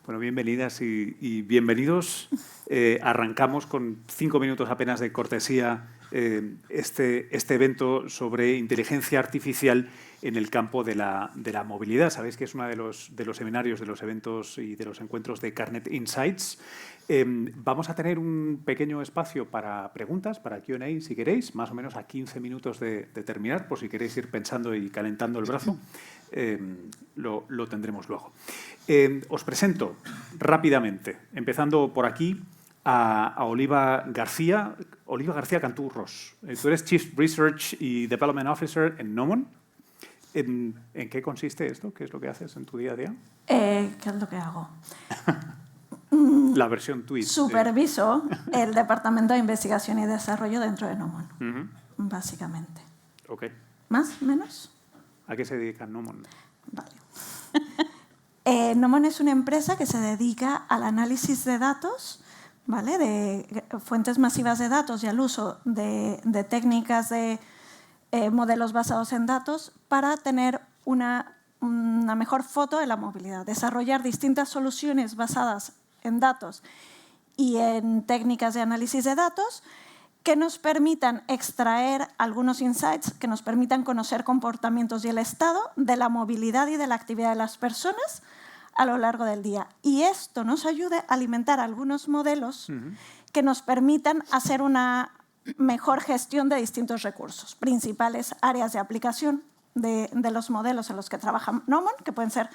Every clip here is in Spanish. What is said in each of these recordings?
Bueno, bienvenidas y bienvenidos. Arrancamos con 5 minutos apenas de cortesía este evento sobre inteligencia artificial en el campo de la movilidad. Sabéis que es uno de los seminarios, de los eventos y de los encuentros de Carnet Insights. Vamos a tener un pequeño espacio para preguntas, para Q&A, si queréis, más o menos a 15 minutos de terminar, por si queréis ir pensando y calentando el brazo. Lo tendremos luego. Os presento rápidamente, empezando por aquí, a Oliva García. Oliva García Canturros. Tú eres Chief Research y Development Officer en Nomon. ¿En qué consiste esto? ¿Qué es lo que haces en tu día a día? ¿Qué es lo que hago? La versión tweet. Superviso el Departamento de Investigación y Desarrollo dentro de Nomon, básicamente. Ok. ¿Más? ¿Menos? ¿A qué se dedica Nomon? Vale. Nomon es una empresa que se dedica al análisis de datos, ¿vale? De fuentes masivas de datos y al uso de técnicas de modelos basados en datos para tener una mejor foto de la movilidad. Desarrollar distintas soluciones basadas en datos y en técnicas de análisis de datos que nos permitan extraer algunos insights, que nos permitan conocer comportamientos y el estado de la movilidad y de la actividad de las personas a lo largo del día. Y esto nos ayude a alimentar algunos modelos que nos permitan hacer una mejor gestión de distintos recursos. Principales áreas de aplicación de los modelos en los que trabaja Nomon, que pueden ser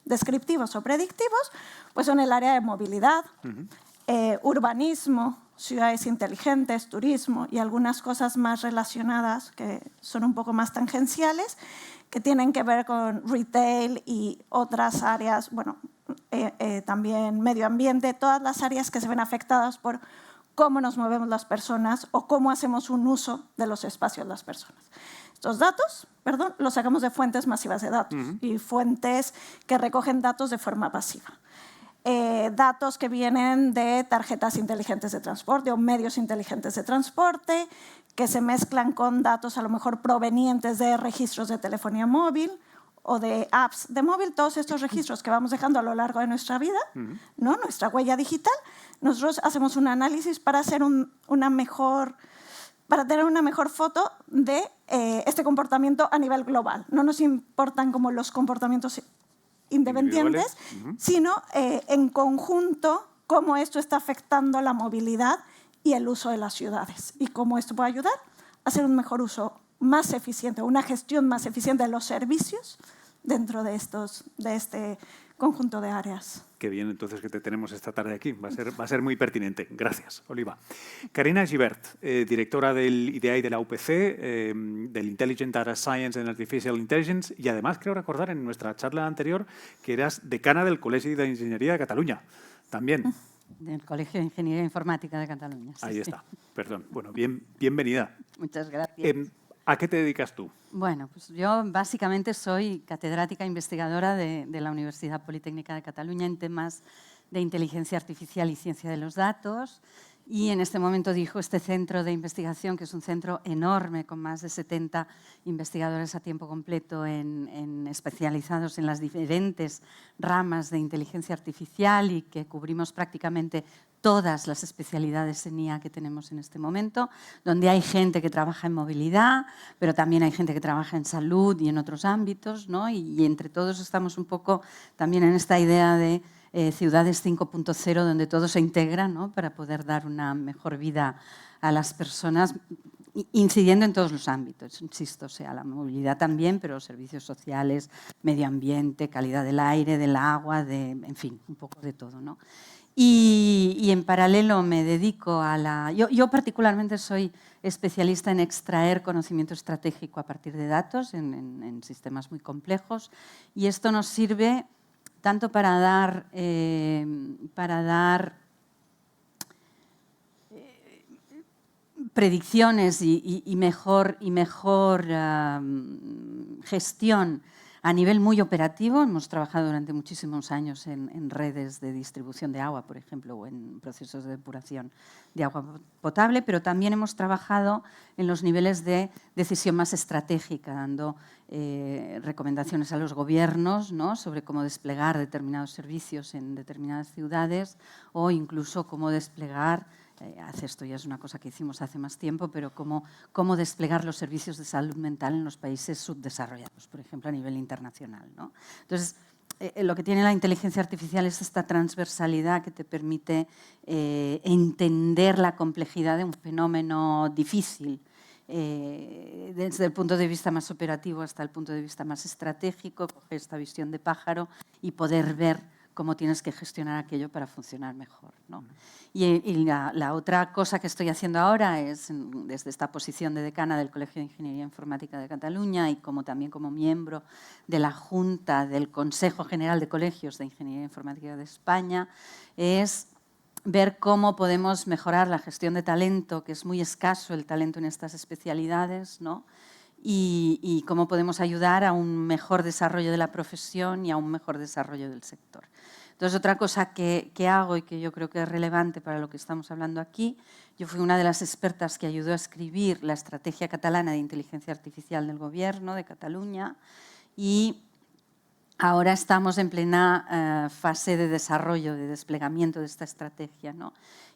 descriptivos o predictivos, pues son el área de movilidad, urbanismo, ciudades inteligentes, turismo y algunas cosas más relacionadas que son un poco más tangenciales, que tienen que ver con retail y otras áreas, bueno, también medio ambiente, todas las áreas que se ven afectadas por cómo nos movemos las personas o cómo hacemos un uso de los espacios las personas. Estos datos, los sacamos de fuentes masivas de datos y fuentes que recogen datos de forma pasiva. Datos que vienen de tarjetas inteligentes de transporte o medios inteligentes de transporte, que se mezclan con datos a lo mejor provenientes de registros de telefonía móvil o de apps de móvil, todos estos registros que vamos dejando a lo largo de nuestra vida, ¿no? Nuestra huella digital. Nosotros hacemos un análisis para hacer para tener una mejor foto de este comportamiento a nivel global. No nos importan como los comportamientos independientes, sino en conjunto cómo esto está afectando la movilidad y el uso de las ciudades y cómo esto puede ayudar a hacer un mejor uso más eficiente, una gestión más eficiente de los servicios dentro de este conjunto de áreas. Qué bien, entonces, que te tenemos esta tarde aquí. Va a ser muy pertinente. Gracias, Oliva. Karina Gibert, directora del IDEA y de la UPC, del Intelligent Data Science and Artificial Intelligence, y además creo recordar en nuestra charla anterior que eras decana del Colegio de Ingeniería de Cataluña. También. Del Colegio de Ingeniería Informática de Cataluña. Sí, ahí está, perdón. Bueno, bienvenida. Muchas gracias. ¿A qué te dedicas tú? Bueno, pues yo básicamente soy catedrática investigadora de la Universidad Politécnica de Cataluña en temas de inteligencia artificial y ciencia de los datos. Y en este momento dirijo este centro de investigación, que es un centro enorme con más de 70 investigadores a tiempo completo especializados en las diferentes ramas de inteligencia artificial y que cubrimos prácticamente todas las especialidades en IA que tenemos en este momento, donde hay gente que trabaja en movilidad, pero también hay gente que trabaja en salud y en otros ámbitos, ¿no? Y entre todos estamos un poco también en esta idea de ciudades 5.0, donde todo se integra, ¿no? Para poder dar una mejor vida a las personas, incidiendo en todos los ámbitos, insisto, sea la movilidad también, pero servicios sociales, medio ambiente, calidad del aire, del agua, en fin, un poco de todo, ¿no? Y en paralelo me dedico a Yo particularmente soy especialista en extraer conocimiento estratégico a partir de datos en sistemas muy complejos, y esto nos sirve tanto para dar predicciones y mejor gestión A nivel muy operativo, hemos trabajado durante muchísimos años en redes de distribución de agua, por ejemplo, o en procesos de depuración de agua potable, pero también hemos trabajado en los niveles de decisión más estratégica, dando recomendaciones a los gobiernos, ¿no?, sobre cómo desplegar determinados servicios en determinadas ciudades o incluso cómo desplegar, esto ya es una cosa que hicimos hace más tiempo, pero cómo desplegar los servicios de salud mental en los países subdesarrollados, por ejemplo, a nivel internacional, ¿no? Entonces, lo que tiene la inteligencia artificial es esta transversalidad que te permite entender la complejidad de un fenómeno difícil, desde el punto de vista más operativo hasta el punto de vista más estratégico, coger esta visión de pájaro y poder ver cómo tienes que gestionar aquello para funcionar mejor, ¿no? Y la otra cosa que estoy haciendo ahora es, desde esta posición de decana del Colegio de Ingeniería Informática de Cataluña y también como miembro de la Junta del Consejo General de Colegios de Ingeniería Informática de España, es ver cómo podemos mejorar la gestión de talento, que es muy escaso el talento en estas especialidades, ¿no? Y cómo podemos ayudar a un mejor desarrollo de la profesión y a un mejor desarrollo del sector. Entonces, otra cosa que hago y que yo creo que es relevante para lo que estamos hablando aquí, yo fui una de las expertas que ayudó a escribir la Estrategia Catalana de Inteligencia Artificial del Gobierno de Cataluña y ahora estamos en plena fase de desarrollo, de desplegamiento de esta estrategia, ¿no?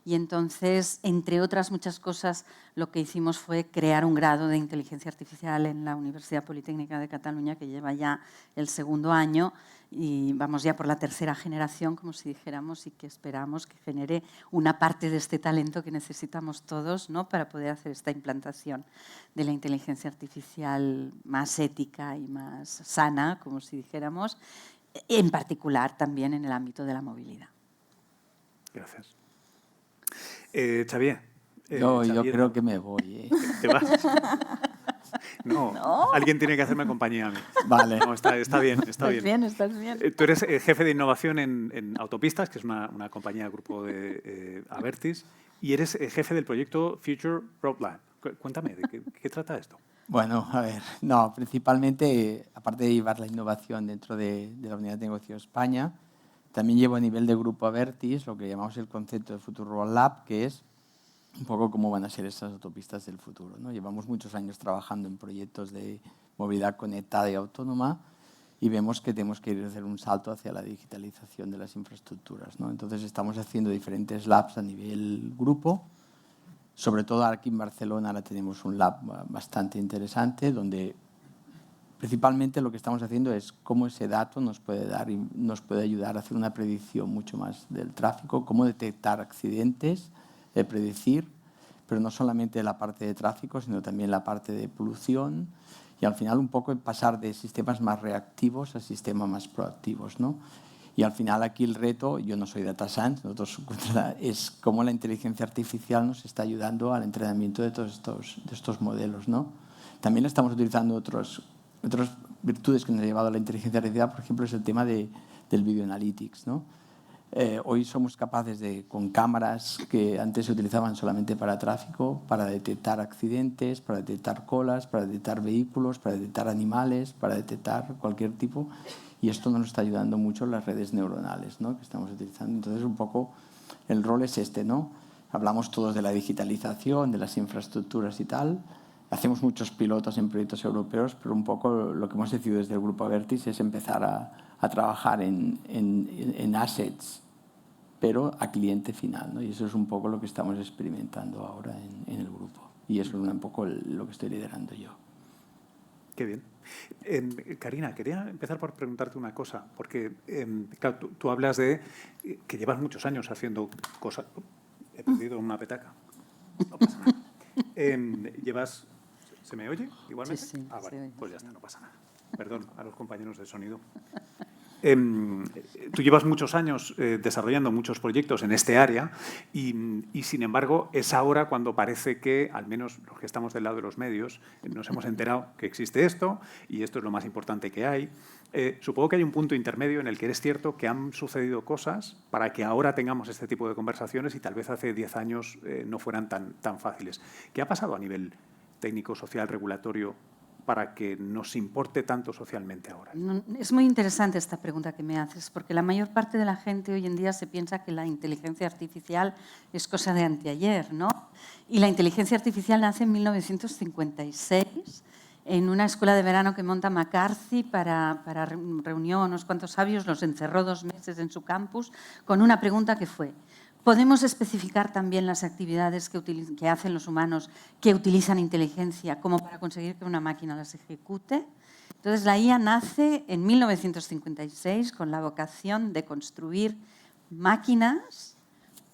Y entonces, entre otras muchas cosas, lo que hicimos fue crear un grado de inteligencia artificial en la Universidad Politécnica de Cataluña, que lleva ya el 2º año y vamos ya por la 3ª generación, como si dijéramos, y que esperamos que genere una parte de este talento que necesitamos todos, ¿no?, para poder hacer esta implantación de la inteligencia artificial más ética y más sana, como si dijéramos, en particular también en el ámbito de la movilidad. Gracias. Xavier. Yo Xavier, creo que me voy. ¿Te vas? No, alguien tiene que hacerme compañía a mí. Vale. No, está bien, está bien. Estás bien. Tú eres jefe de innovación en Autopistas, que es una compañía del grupo de Abertis, y eres jefe del proyecto Future Roadlab. Cuéntame, ¿de qué trata esto? Bueno, a ver, no, principalmente, aparte de llevar la innovación dentro de la Unidad de Negocio España, también llevo a nivel de grupo Abertis lo que llamamos el concepto de Future Roadlab, que es un poco cómo van a ser esas autopistas del futuro, ¿no? Llevamos muchos años trabajando en proyectos de movilidad conectada y autónoma y vemos que tenemos que ir a hacer un salto hacia la digitalización de las infraestructuras, ¿no? Entonces estamos haciendo diferentes labs a nivel grupo. Sobre todo aquí en Barcelona ahora tenemos un lab bastante interesante donde principalmente lo que estamos haciendo es cómo ese dato nos puede ayudar a hacer una predicción mucho más del tráfico, cómo detectar accidentes, predecir, pero no solamente la parte de tráfico, sino también la parte de polución y al final un poco pasar de sistemas más reactivos a sistemas más proactivos, ¿no? Y al final aquí el reto, yo no soy data science, es cómo la inteligencia artificial nos está ayudando al entrenamiento de todos estos modelos, ¿no? También estamos utilizando otras virtudes que nos ha llevado a la inteligencia artificial, por ejemplo, es el tema del video analytics, ¿no? Hoy somos capaces con cámaras que antes se utilizaban solamente para tráfico, para detectar accidentes, para detectar colas, para detectar vehículos, para detectar animales, para detectar cualquier tipo. Y esto nos está ayudando mucho en las redes neuronales, ¿no?, que estamos utilizando. Entonces, un poco el rol es este, ¿no? Hablamos todos de la digitalización, de las infraestructuras y tal. Hacemos muchos pilotos en proyectos europeos, pero un poco lo que hemos decidido desde el Grupo Abertis es empezar a trabajar en assets, pero a cliente final, ¿no? Y eso es un poco lo que estamos experimentando ahora en el grupo. Y eso es un poco lo que estoy liderando yo. Qué bien. Karina, quería empezar por preguntarte una cosa, porque claro, tú hablas de que llevas muchos años haciendo cosas. He perdido una petaca. No pasa nada. ¿Se me oye igualmente? Sí, vale, se oye. pues ya está, no pasa nada. Perdón a los compañeros de sonido. Tú llevas muchos años desarrollando muchos proyectos en este área y, sin embargo, es ahora cuando parece que, al menos los que estamos del lado de los medios, nos hemos enterado que existe esto y esto es lo más importante que hay. Supongo que hay un punto intermedio en el que es cierto que han sucedido cosas para que ahora tengamos este tipo de conversaciones y tal vez hace 10 años no fueran tan fáciles. ¿Qué ha pasado a nivel técnico, social, regulatorio para que nos importe tanto socialmente ahora? Es muy interesante esta pregunta que me haces, porque la mayor parte de la gente hoy en día se piensa que la inteligencia artificial es cosa de anteayer, ¿no? Y la inteligencia artificial nace en 1956 en una escuela de verano que monta McCarthy reunió a unos cuantos sabios, los encerró 2 meses en su campus con una pregunta que fue: ¿podemos especificar también las actividades que hacen los humanos que utilizan inteligencia como para conseguir que una máquina las ejecute? Entonces, la IA nace en 1956 con la vocación de construir máquinas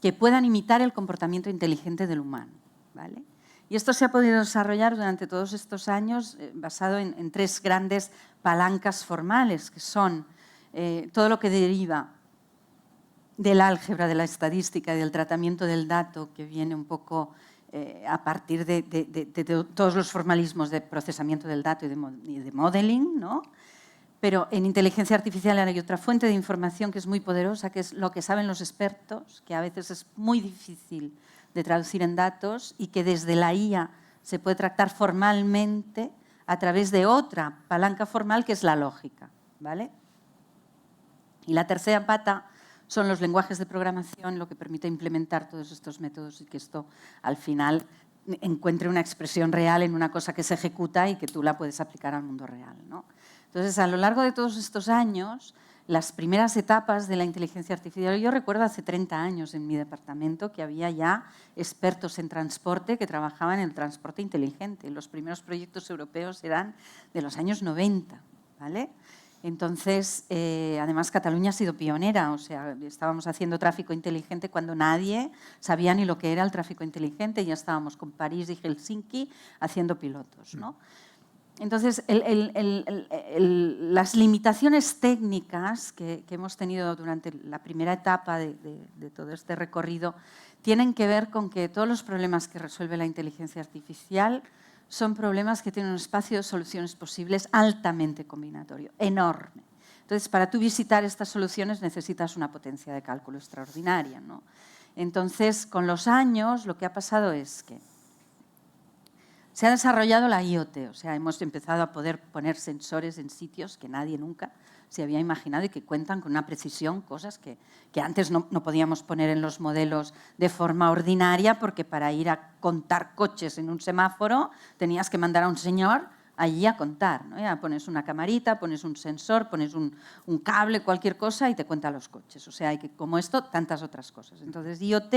que puedan imitar el comportamiento inteligente del humano, ¿vale? Y esto se ha podido desarrollar durante todos estos años basado en 3 grandes palancas formales, que son todo lo que deriva del álgebra, de la estadística y del tratamiento del dato, que viene un poco a partir de todos los formalismos de procesamiento del dato y de modeling, ¿no? Pero en inteligencia artificial hay otra fuente de información que es muy poderosa, que es lo que saben los expertos, que a veces es muy difícil de traducir en datos y que desde la IA se puede tratar formalmente a través de otra palanca formal que es la lógica, ¿vale? Y la tercera pata son los lenguajes de programación, lo que permite implementar todos estos métodos y que esto al final encuentre una expresión real en una cosa que se ejecuta y que tú la puedes aplicar al mundo real, ¿no? Entonces, a lo largo de todos estos años, las primeras etapas de la inteligencia artificial, yo recuerdo hace 30 años en mi departamento que había ya expertos en transporte que trabajaban en el transporte inteligente. Los primeros proyectos europeos eran de los años 90, ¿vale? Entonces, además, Cataluña ha sido pionera, o sea, estábamos haciendo tráfico inteligente cuando nadie sabía ni lo que era el tráfico inteligente, ya estábamos con París y Helsinki haciendo pilotos, ¿no? Entonces, las limitaciones técnicas que hemos tenido durante la primera etapa de todo este recorrido tienen que ver con que todos los problemas que resuelve la inteligencia artificial son problemas que tienen un espacio de soluciones posibles altamente combinatorio, enorme. Entonces, para tú visitar estas soluciones necesitas una potencia de cálculo extraordinaria, ¿no? Entonces, con los años, lo que ha pasado es que se ha desarrollado la IoT, o sea, hemos empezado a poder poner sensores en sitios que nadie nunca se había imaginado y que cuentan con una precisión, cosas que antes no podíamos poner en los modelos de forma ordinaria, porque para ir a contar coches en un semáforo tenías que mandar a un señor allí a contar, ¿no? Ya pones una camarita, pones un sensor, pones un cable, cualquier cosa y te cuenta los coches. O sea, hay que, como esto, tantas otras cosas. Entonces, IoT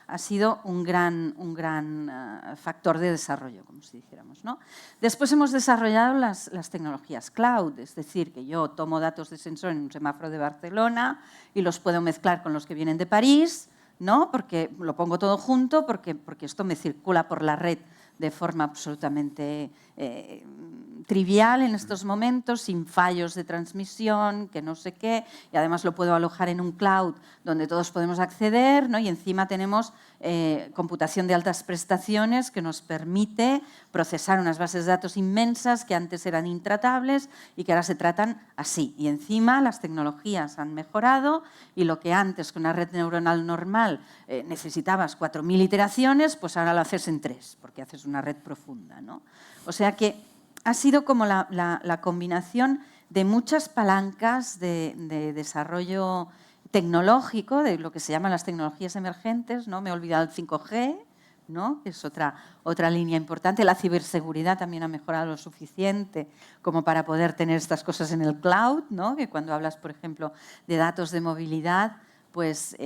ha sido un gran factor de desarrollo, como si dijéramos, ¿no? Después hemos desarrollado las tecnologías cloud, es decir, que yo tomo datos de sensor en un semáforo de Barcelona y los puedo mezclar con los que vienen de París, ¿no? Porque lo pongo todo junto, porque esto me circula por la red de forma absolutamente trivial en estos momentos, sin fallos de transmisión, que no sé qué, y además lo puedo alojar en un cloud donde todos podemos acceder, ¿no? Y encima tenemos computación de altas prestaciones que nos permite procesar unas bases de datos inmensas que antes eran intratables y que ahora se tratan así. Y encima las tecnologías han mejorado y lo que antes con una red neuronal normal necesitabas 4.000 iteraciones, pues ahora lo haces en 3, porque haces una red profunda, ¿no? O sea que ha sido como la combinación de muchas palancas de desarrollo tecnológico, de lo que se llaman las tecnologías emergentes, ¿no? Me he olvidado el 5G, ¿no? Que es otra línea importante. La ciberseguridad también ha mejorado lo suficiente como para poder tener estas cosas en el cloud, ¿no? Que cuando hablas, por ejemplo, de datos de movilidad, pues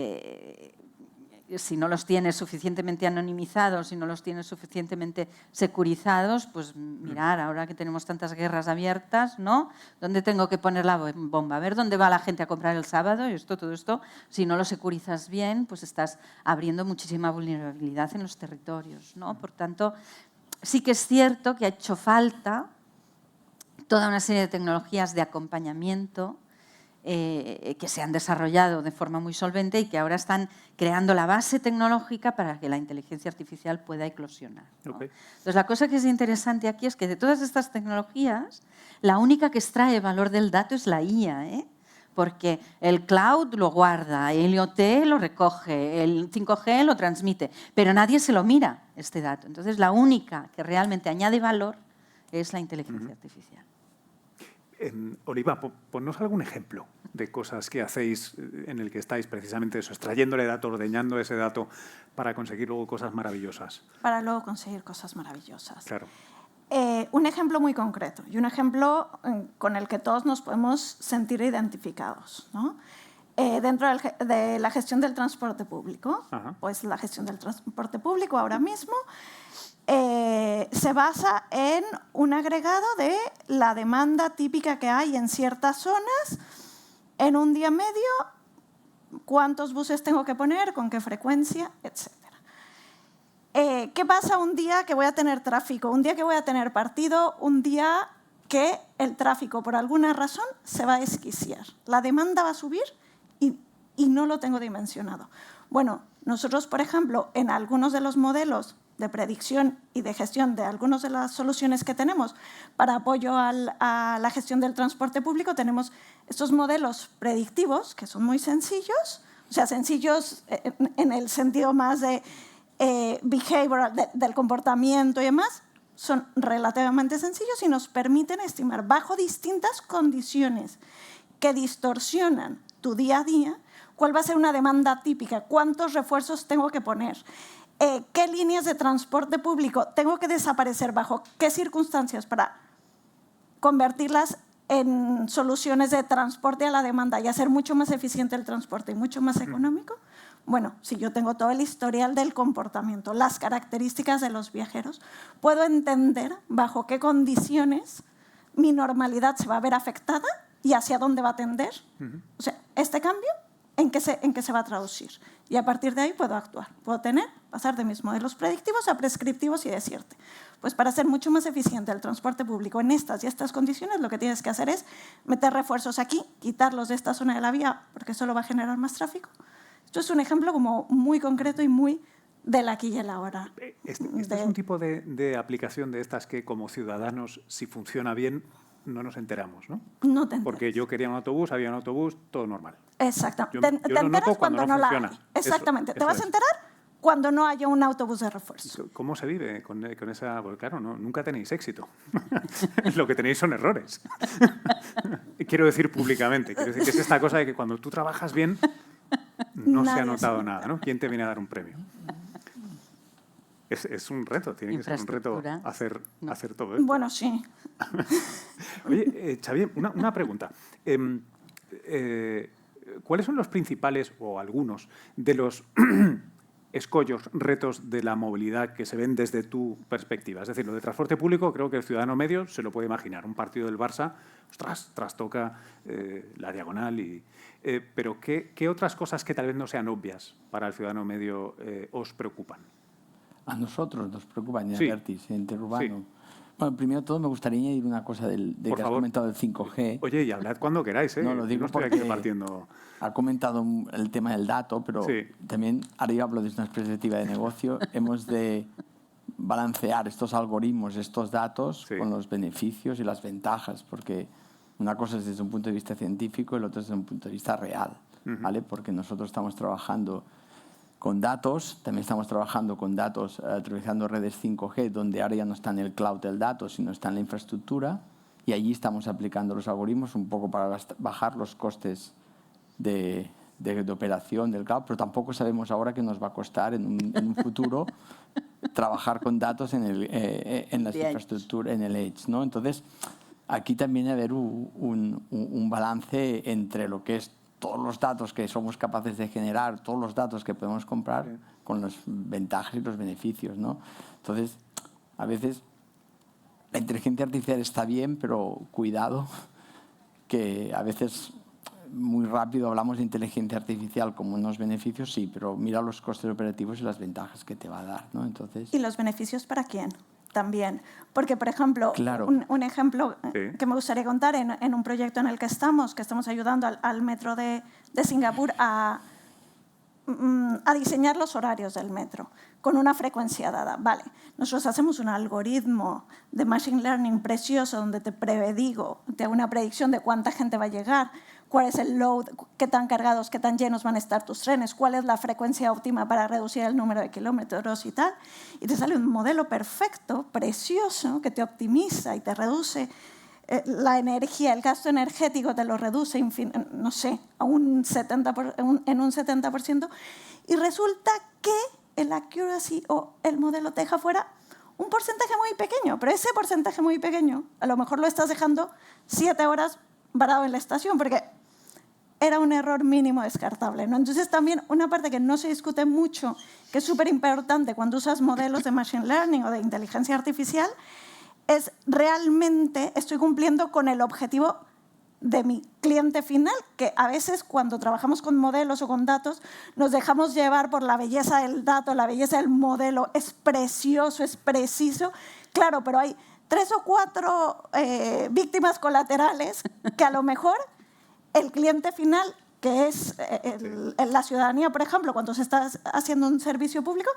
si no los tienes suficientemente anonimizados, si no los tienes suficientemente securizados, pues mirar, ahora que tenemos tantas guerras abiertas, ¿no? ¿Dónde tengo que poner la bomba? A ver dónde va la gente a comprar el sábado y todo esto, si no lo securizas bien, pues estás abriendo muchísima vulnerabilidad en los territorios, ¿no? Por tanto, sí que es cierto que ha hecho falta toda una serie de tecnologías de acompañamiento que se han desarrollado de forma muy solvente y que ahora están creando la base tecnológica para que la inteligencia artificial pueda eclosionar, ¿no? Okay. Entonces, la cosa que es interesante aquí es que de todas estas tecnologías, la única que extrae valor del dato es la IA, ¿eh? Porque el cloud lo guarda, el IoT lo recoge, el 5G lo transmite, pero nadie se lo mira, este dato. Entonces, la única que realmente añade valor es la inteligencia artificial. Oliva, ponnos algún ejemplo de cosas que hacéis en el que estáis precisamente eso, extrayéndole datos, ordeñando ese dato para conseguir luego cosas maravillosas. Para luego conseguir cosas maravillosas. Claro. Un ejemplo muy concreto y un ejemplo con el que todos nos podemos sentir identificados, ¿no? Dentro de la gestión del transporte público, pues la gestión del transporte público ahora mismo se basa en un agregado de la demanda típica que hay en ciertas zonas, en un día medio, cuántos buses tengo que poner, con qué frecuencia, etc. ¿Qué pasa un día que voy a tener tráfico, un día que voy a tener partido, un día que el tráfico por alguna razón se va a esquiciar? La demanda va a subir y no lo tengo dimensionado. Bueno, nosotros, por ejemplo, en algunos de los modelos de predicción y de gestión de algunas de las soluciones que tenemos para apoyo a la gestión del transporte público, tenemos estos modelos predictivos que son muy sencillos, o sea, sencillos en el sentido más de behavioral, del comportamiento y demás, son relativamente sencillos y nos permiten estimar bajo distintas condiciones que distorsionan tu día a día cuál va a ser una demanda típica, cuántos refuerzos tengo que poner, qué líneas de transporte público tengo que desaparecer, bajo qué circunstancias para convertirlas en soluciones de transporte a la demanda y hacer mucho más eficiente el transporte y mucho más económico. Bueno, si yo tengo todo el historial del comportamiento, las características de los viajeros, puedo entender bajo qué condiciones mi normalidad se va a ver afectada y hacia dónde va a tender. O sea, este cambio, ¿en qué se va a traducir? Y a partir de ahí puedo actuar. Puedo pasar de mis modelos predictivos a prescriptivos y decirte, pues para ser mucho más eficiente el transporte público en estas y estas condiciones, lo que tienes que hacer es meter refuerzos aquí, quitarlos de esta zona de la vía, porque solo va a generar más tráfico. Esto es un ejemplo como muy concreto y muy del aquí y el ahora. Este es un tipo de aplicación de estas que como ciudadanos, si funciona bien, no nos enteramos, ¿no? No te enteras. Porque yo quería un autobús, había un autobús, todo normal. Exactamente. Yo te enteras cuando no la funciona. hay. Exactamente. Eso te vas a enterar cuando no haya un autobús de refuerzo. ¿Cómo se vive con esa...? Porque claro, nunca tenéis éxito. Lo que tenéis son errores. Quiero decir públicamente. Quiero decir que es esta cosa de que cuando tú trabajas bien no se ha notado nada, ¿no? ¿Quién te viene a dar un premio? Es un reto, tiene que ser un reto hacer todo esto. Bueno, sí. Oye, Xavier, una pregunta. ¿Cuáles son los principales, o algunos, de los escollos, retos de la movilidad que se ven desde tu perspectiva? Es decir, lo de transporte público, creo que el ciudadano medio se lo puede imaginar. Un partido del Barça, ostras, trastoca la diagonal. Pero ¿qué otras cosas que tal vez no sean obvias para el ciudadano medio os preocupan? A nosotros nos preocupa Sí. Abertis, interurbano. Sí. Bueno, primero de todo me gustaría añadir una cosa de que has comentado del 5G. Oye, y hablad cuando queráis, ¿eh? No, lo digo no estoy porque aquí repartiendo. ha comentado el tema del dato, pero Sí. también, ahora yo hablo desde una perspectiva de negocio, hemos de balancear estos algoritmos, estos datos, Sí. con los beneficios y las ventajas, porque una cosa es desde un punto de vista científico y la otra es desde un punto de vista real, ¿vale? Porque nosotros estamos trabajando con datos, también estamos trabajando con datos utilizando redes 5G, donde ahora ya no está en el cloud el dato, sino está en la infraestructura, y allí estamos aplicando los algoritmos un poco para bajar los costes de operación del cloud, pero tampoco sabemos ahora qué nos va a costar en un futuro trabajar con datos en las infraestructuras, en el edge, ¿no? Entonces, aquí también debe haber un balance entre lo que es todos los datos que somos capaces de generar, todos los datos que podemos comprar, con las ventajas y los beneficios, ¿no? Entonces, a veces la inteligencia artificial está bien, pero cuidado, que a veces muy rápido hablamos de inteligencia artificial como unos beneficios, sí, pero mira los costes operativos y las ventajas que te va a dar, ¿no? Entonces, ¿Y los beneficios para quién? También. Porque, por ejemplo, claro. un ejemplo que me gustaría contar en un proyecto en el que estamos ayudando al metro de Singapur a diseñar los horarios del metro con una frecuencia dada. Vale, nosotros hacemos un algoritmo de machine learning precioso donde te hago una predicción de cuánta gente va a llegar, cuál es el load, qué tan cargados, qué tan llenos van a estar tus trenes, cuál es la frecuencia óptima para reducir el número de kilómetros y tal. Y te sale un modelo perfecto, precioso, que te optimiza y te reduce la energía, el gasto energético te lo reduce, no sé, a un 70%, en un 70%. Y resulta que el accuracy o el modelo te deja fuera un porcentaje muy pequeño, pero ese porcentaje muy pequeño a lo mejor lo estás dejando 7 horas varado en la estación porque era un error mínimo descartable, ¿no? Entonces también una parte que no se discute mucho, que es súper importante cuando usas modelos de machine learning o de inteligencia artificial, es realmente estoy cumpliendo con el objetivo de mi cliente final, que a veces cuando trabajamos con modelos o con datos nos dejamos llevar por la belleza del dato, la belleza del modelo, es precioso, es preciso, claro, pero hay 3 o 4 víctimas colaterales que a lo mejor el cliente final, que es la ciudadanía, por ejemplo, cuando se está haciendo un servicio público,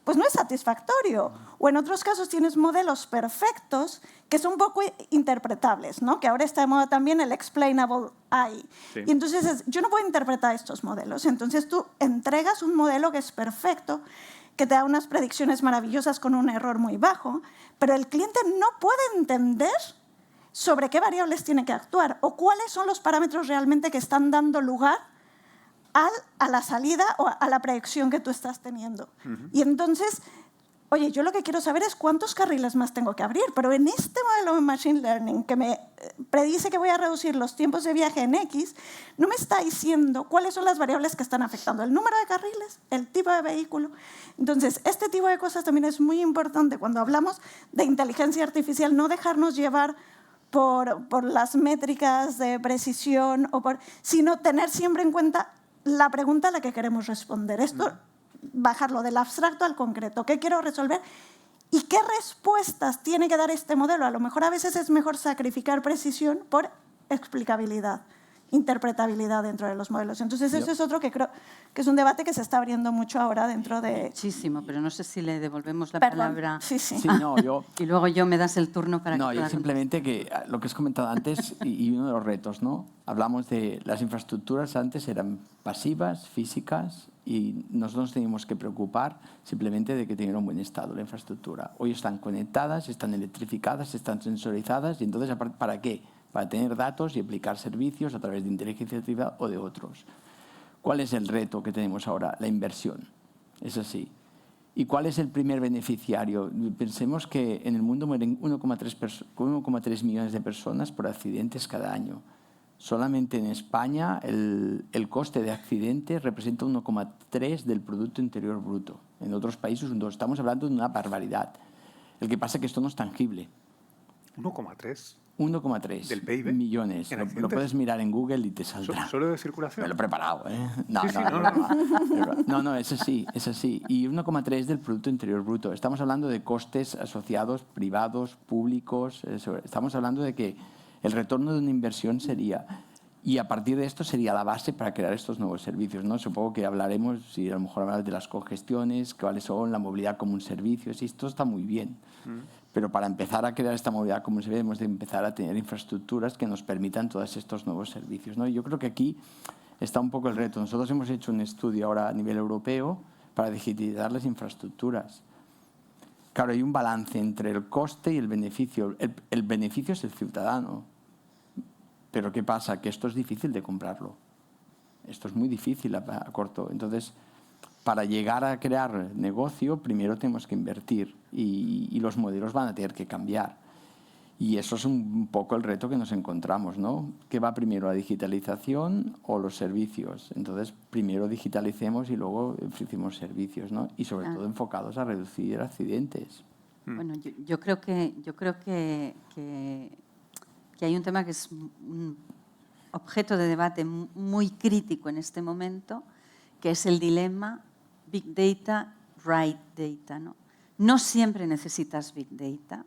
pues no es satisfactorio. O en otros casos tienes modelos perfectos que son poco interpretables, ¿no? Que ahora está de moda también el explainable AI. Sí. Y entonces yo no puedo interpretar estos modelos. Entonces tú entregas un modelo que es perfecto, que te da unas predicciones maravillosas con un error muy bajo, pero el cliente no puede entender sobre qué variables tiene que actuar o cuáles son los parámetros realmente que están dando lugar a la salida o a la predicción que tú estás teniendo. Y entonces, oye, yo lo que quiero saber es cuántos carriles más tengo que abrir, pero en este modelo de Machine Learning que me predice que voy a reducir los tiempos de viaje en X, no me está diciendo cuáles son las variables que están afectando, el número de carriles, el tipo de vehículo. Entonces, este tipo de cosas también es muy importante cuando hablamos de inteligencia artificial, no dejarnos llevar por las métricas de precisión, sino tener siempre en cuenta la pregunta a la que queremos responder. Esto, bajarlo del abstracto al concreto. ¿Qué quiero resolver? ¿Y qué respuestas tiene que dar este modelo? A lo mejor a veces es mejor sacrificar precisión por explicabilidad, interpretabilidad dentro de los modelos. Entonces, eso es otro que creo que es un debate que se está abriendo mucho ahora dentro de... Muchísimo, pero no sé si le devolvemos la palabra. Sí, sí. Sí, no, y luego yo me das el turno para no, que... yo simplemente que lo que has comentado antes y uno de los retos, ¿no? Hablamos de las infraestructuras, antes eran pasivas, físicas, y nosotros nos teníamos que preocupar simplemente de que tuviera un buen estado la infraestructura. Hoy están conectadas, están electrificadas, están sensorizadas, y entonces, ¿para qué? Para tener datos y aplicar servicios a través de inteligencia artificial o de otros. ¿Cuál es el reto que tenemos ahora? La inversión. Es así. ¿Y cuál es el primer beneficiario? Pensemos que en el mundo mueren 1,3 millones de personas por accidentes cada año. Solamente en España el coste de accidentes representa 1,3 del Producto Interior Bruto. En otros países, estamos hablando de una barbaridad. El que pasa es que esto no es tangible. 1,3. 1,3 del PIB millones. Lo puedes mirar en Google y te saldrá. ¿Solo de circulación? Me lo he preparado, ¿eh? No, es así, es así. Y 1,3 del Producto Interior Bruto. Estamos hablando de costes asociados privados, públicos. Estamos hablando de que el retorno de una inversión sería... Y a partir de esto sería la base para crear estos nuevos servicios, ¿no? Supongo que hablaremos, si a lo mejor hablaremos de las congestiones, cuáles son, la movilidad como un servicio, sí, esto está muy bien. Pero para empezar a crear esta movilidad como un servicio, debemos de empezar a tener infraestructuras que nos permitan todos estos nuevos servicios, ¿no? Y yo creo que aquí está un poco el reto. Nosotros hemos hecho un estudio ahora a nivel europeo para digitalizar las infraestructuras. Claro, hay un balance entre el coste y el beneficio. El beneficio es el ciudadano. Pero ¿qué pasa? Que esto es difícil de comprarlo. Esto es muy difícil a corto. Entonces, para llegar a crear negocio, primero tenemos que invertir y los modelos van a tener que cambiar. Y eso es un poco el reto que nos encontramos, ¿no? ¿Qué va primero, la digitalización o los servicios? Entonces, primero digitalicemos y luego ofrecemos servicios, ¿no? Y sobre todo enfocados a reducir accidentes. Bueno, yo creo que hay un tema que es un objeto de debate muy crítico en este momento, que es el dilema Big Data, Right Data, ¿no? No siempre necesitas Big Data,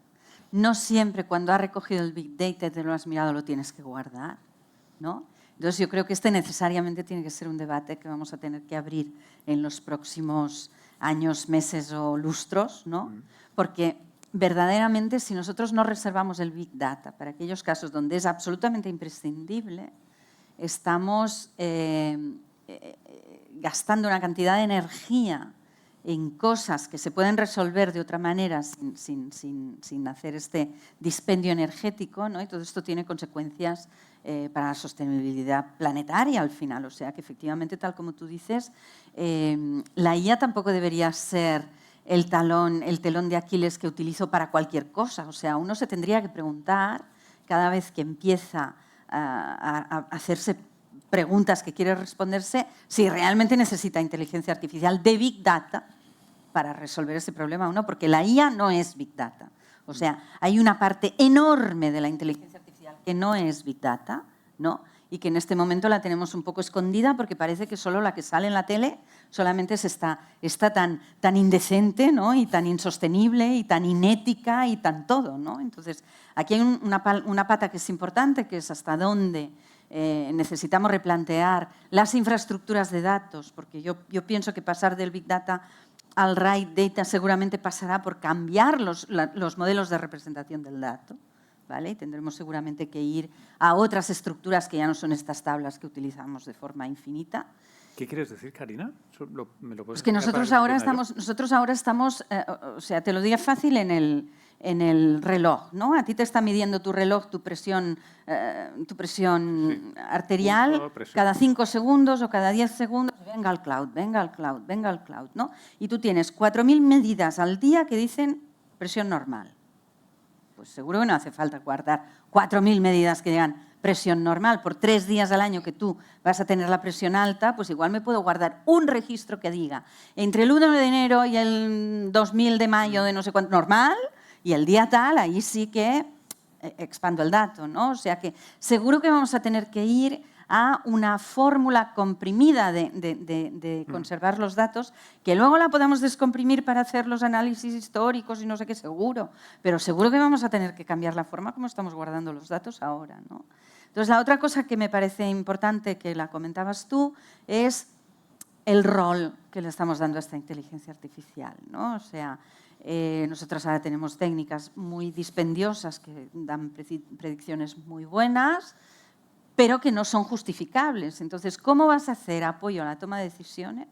no siempre cuando has recogido el Big Data y te lo has mirado lo tienes que guardar, ¿no? Entonces yo creo que este necesariamente tiene que ser un debate que vamos a tener que abrir en los próximos años, meses o lustros, ¿no? Porque verdaderamente, si nosotros no reservamos el Big Data para aquellos casos donde es absolutamente imprescindible, estamos gastando una cantidad de energía en cosas que se pueden resolver de otra manera sin hacer este dispendio energético, ¿no? Y todo esto tiene consecuencias para la sostenibilidad planetaria al final. O sea que efectivamente, tal como tú dices, la IA tampoco debería ser el telón de Aquiles que utilizo para cualquier cosa. O sea, uno se tendría que preguntar cada vez que empieza a hacerse preguntas que quiere responderse si realmente necesita inteligencia artificial de Big Data para resolver ese problema o no, porque la IA no es Big Data. O sea, hay una parte enorme de la inteligencia artificial que no es Big Data, ¿no? Y que en este momento la tenemos un poco escondida porque parece que solo la que sale en la tele solamente está tan indecente, ¿no? Y tan insostenible y tan inética y tan todo, ¿no? Entonces, aquí hay una pata que es importante, que es hasta dónde necesitamos replantear las infraestructuras de datos, porque yo pienso que pasar del Big Data al Right Data seguramente pasará por cambiar los modelos de representación del dato, ¿vale? Y tendremos seguramente que ir a otras estructuras que ya no son estas tablas que utilizamos de forma infinita. ¿Qué quieres decir, Karina? ¿Me lo puedes Es que nosotros ahora estamos, o sea, te lo digo fácil en el reloj, ¿no? A ti te está midiendo tu reloj tu presión Sí. arterial Pulso, presión. cada 5 segundos o cada 10 segundos. Venga al cloud, venga al cloud, venga al cloud, ¿no? Y tú tienes 4.000 medidas al día que dicen presión normal. Pues seguro que no hace falta guardar 4.000 medidas que digan presión normal. Por 3 días al año que tú vas a tener la presión alta, pues igual me puedo guardar un registro que diga entre el 1 de enero y el 2000 de mayo de no sé cuánto, normal, y el día tal, ahí sí que expando el dato, ¿no? O sea que seguro que vamos a tener que ir a una fórmula comprimida de conservar los datos, que luego la podamos descomprimir para hacer los análisis históricos y no sé qué, seguro. Pero seguro que vamos a tener que cambiar la forma como estamos guardando los datos ahora, ¿no? Entonces, la otra cosa que me parece importante, que la comentabas tú, es el rol que le estamos dando a esta inteligencia artificial, ¿no? O sea, nosotros ahora tenemos técnicas muy dispendiosas que dan predicciones muy buenas, pero que no son justificables. Entonces, ¿cómo vas a hacer apoyo a la toma de decisiones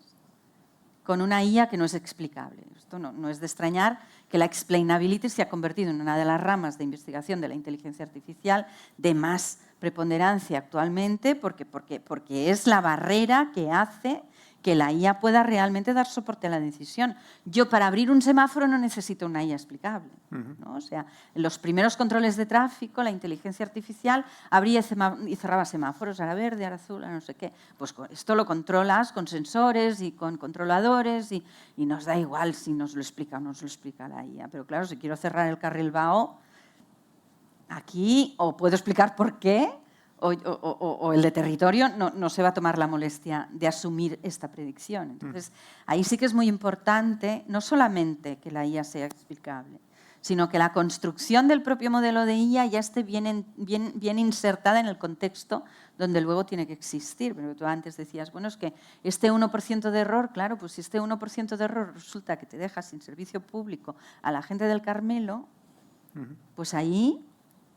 con una IA que no es explicable? Esto no es de extrañar que la explainability se ha convertido en una de las ramas de investigación de la inteligencia artificial de más preponderancia actualmente, porque es la barrera que hace que la IA pueda realmente dar soporte a la decisión. Yo, para abrir un semáforo, no necesito una IA explicable, ¿no? O sea, en los primeros controles de tráfico, la inteligencia artificial abría y cerraba semáforos, ahora verde, ahora azul, ahora no sé qué. Pues esto lo controlas con sensores y con controladores y nos da igual si nos lo explica o no nos lo explica la IA. Pero claro, si quiero cerrar el carril Bao, aquí o puedo explicar por qué, o el de territorio no se va a tomar la molestia de asumir esta predicción. Entonces, ahí sí que es muy importante no solamente que la IA sea explicable, sino que la construcción del propio modelo de IA ya esté bien insertada en el contexto donde luego tiene que existir. Pero tú antes decías, bueno, es que este 1% de error, claro, pues si este 1% de error resulta que te deja sin servicio público a la gente del Carmelo, pues ahí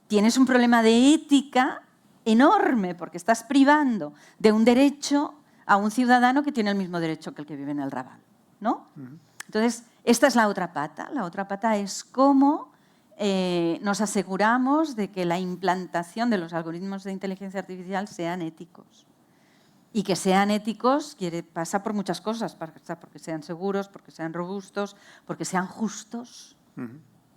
tienes un problema de ética enorme, porque estás privando de un derecho a un ciudadano que tiene el mismo derecho que el que vive en el Raval, ¿no? Entonces, esta es la otra pata. La otra pata es cómo nos aseguramos de que la implantación de los algoritmos de inteligencia artificial sean éticos. Y que sean éticos pasa por muchas cosas, porque sean seguros, porque sean robustos, porque sean justos.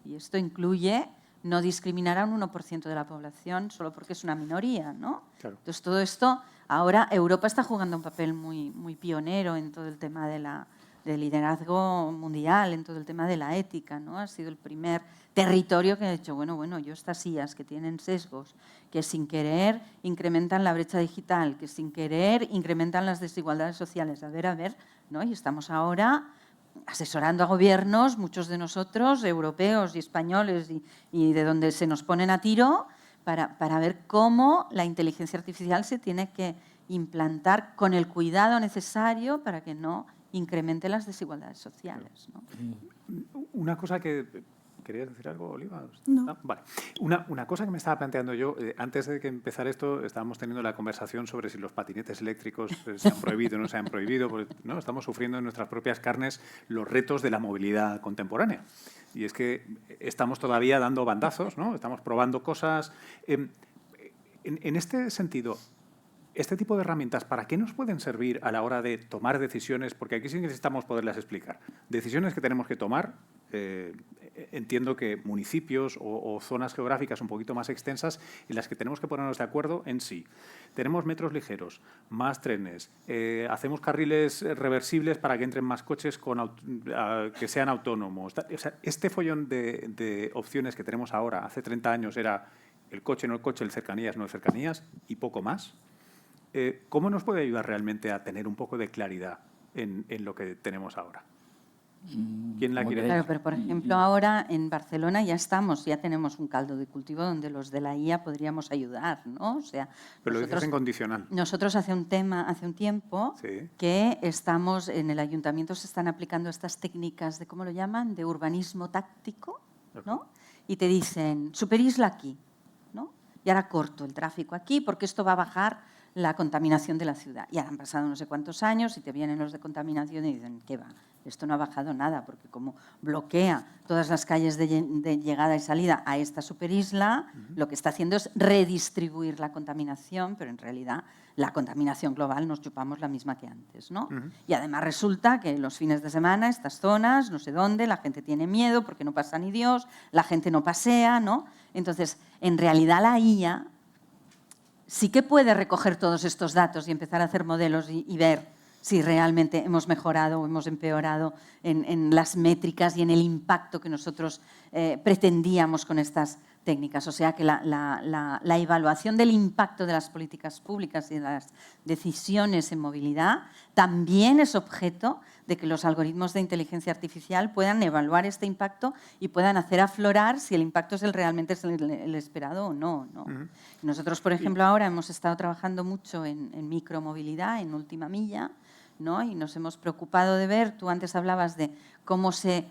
Y esto incluye no discriminar a un 1% de la población solo porque es una minoría, ¿no? Claro. Entonces, todo esto, ahora Europa está jugando un papel muy pionero en todo el tema del liderazgo mundial, en todo el tema de la ética, ¿no? Ha sido el primer territorio que ha dicho, bueno, yo estas IAs que tienen sesgos, que sin querer incrementan la brecha digital, que sin querer incrementan las desigualdades sociales. A ver, ¿no? Y estamos ahora asesorando a gobiernos, muchos de nosotros, europeos y españoles, y de donde se nos ponen a tiro, para ver cómo la inteligencia artificial se tiene que implantar con el cuidado necesario para que no incremente las desigualdades sociales, ¿no? Una cosa que ¿Querías decir algo, Oliva? No. Vale. Una cosa que me estaba planteando yo, antes de que empezar esto, estábamos teniendo la conversación sobre si los patinetes eléctricos se han prohibido o no se han prohibido, porque, ¿no? Estamos sufriendo en nuestras propias carnes los retos de la movilidad contemporánea. Y es que estamos todavía dando bandazos, ¿no? Estamos probando cosas. En este sentido, este tipo de herramientas, ¿para qué nos pueden servir a la hora de tomar decisiones? Porque aquí sí necesitamos poderlas explicar. Decisiones que tenemos que tomar, entiendo que municipios o zonas geográficas un poquito más extensas en las que tenemos que ponernos de acuerdo en sí. Tenemos metros ligeros, más trenes, hacemos carriles reversibles para que entren más coches que sean autónomos. O sea, este follón de opciones que tenemos ahora, hace 30 años era el coche, no el coche, el cercanías, no el cercanías y poco más. ¿Cómo nos puede ayudar realmente a tener un poco de claridad en lo que tenemos ahora? ¿Quién la quiere? Claro, pero por ejemplo ahora en Barcelona ya tenemos un caldo de cultivo donde los de la IA podríamos ayudar, ¿no? O sea, pero lo dices en condicional. Nosotros hace un tiempo sí. que estamos en el ayuntamiento, se están aplicando estas técnicas de, ¿cómo lo llaman?, de urbanismo táctico, ¿no? Y te dicen, superisla aquí, ¿no? Y ahora corto el tráfico aquí porque esto va a bajar la contaminación de la ciudad. Y ahora han pasado no sé cuántos años y te vienen los de contaminación y dicen, ¿qué va? Esto no ha bajado nada, porque como bloquea todas las calles de llegada y salida a esta superisla, lo que está haciendo es redistribuir la contaminación, pero en realidad la contaminación global nos chupamos la misma que antes, ¿no? Y además resulta que los fines de semana, estas zonas, no sé dónde, la gente tiene miedo porque no pasa ni Dios, la gente no pasea, ¿no? Entonces, en realidad la IA sí que puede recoger todos estos datos y empezar a hacer modelos y ver si realmente hemos mejorado o hemos empeorado en las métricas y en el impacto que nosotros pretendíamos con estas técnicas. O sea que la evaluación del impacto de las políticas públicas y de las decisiones en movilidad también es objeto de que los algoritmos de inteligencia artificial puedan evaluar este impacto y puedan hacer aflorar si el impacto realmente es el esperado o no, ¿no? Nosotros, por ejemplo, ahora hemos estado trabajando mucho en micromovilidad, en última milla, ¿no? Y nos hemos preocupado de ver, tú antes hablabas de cómo se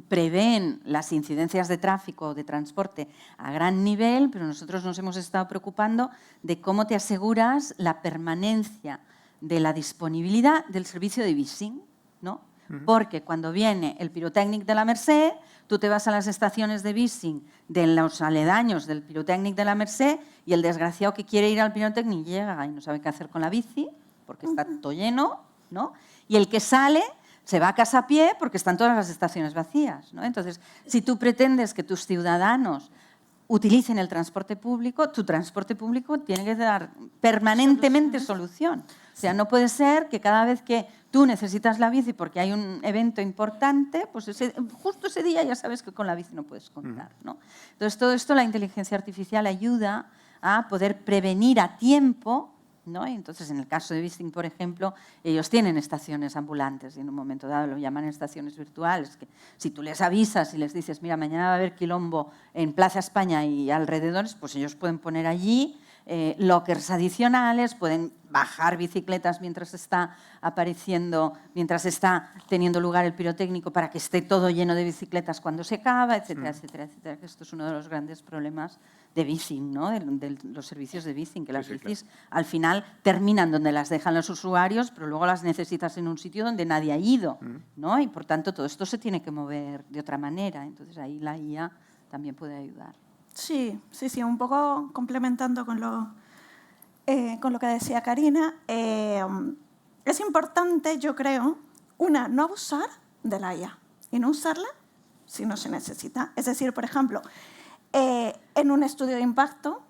prevén las incidencias de tráfico o de transporte a gran nivel, pero nosotros nos hemos estado preocupando de cómo te aseguras la permanencia de la disponibilidad del servicio de bising, ¿no? Porque cuando viene el pirotécnic de la Merced, tú te vas a las estaciones de bising de los aledaños del pirotécnic de la Merced y el desgraciado que quiere ir al pirotécnic llega y no sabe qué hacer con la bici porque está todo lleno, ¿no? Y el que sale se va a casa a pie porque están todas las estaciones vacías, ¿no? Entonces, si tú pretendes que tus ciudadanos utilicen el transporte público, tu transporte público tiene que dar permanentemente solución. O sea, no puede ser que cada vez que tú necesitas la bici porque hay un evento importante, pues justo ese día ya sabes que con la bici no puedes contar, ¿no? Entonces, todo esto la inteligencia artificial ayuda a poder prevenir a tiempo, ¿no? Y entonces, en el caso de Bising, por ejemplo, ellos tienen estaciones ambulantes y en un momento dado lo llaman estaciones virtuales, que si tú les avisas y les dices, mira, mañana va a haber quilombo en Plaza España y alrededores, pues ellos pueden poner allí lockers adicionales, pueden bajar bicicletas mientras está apareciendo, mientras está teniendo lugar el pirotécnico para que esté todo lleno de bicicletas cuando se acaba, etcétera, etcétera, etcétera. Esto es uno de los grandes problemas de Bising, ¿no? De los servicios de Bising, que las bicis al final terminan donde las dejan los usuarios, pero luego las necesitas en un sitio donde nadie ha ido, ¿no? Y por tanto todo esto se tiene que mover de otra manera. Entonces ahí la IA también puede ayudar. Sí, un poco complementando con lo que decía Karina, es importante, yo creo, no abusar de la IA y no usarla si no se necesita. Es decir, por ejemplo, en un estudio de impacto,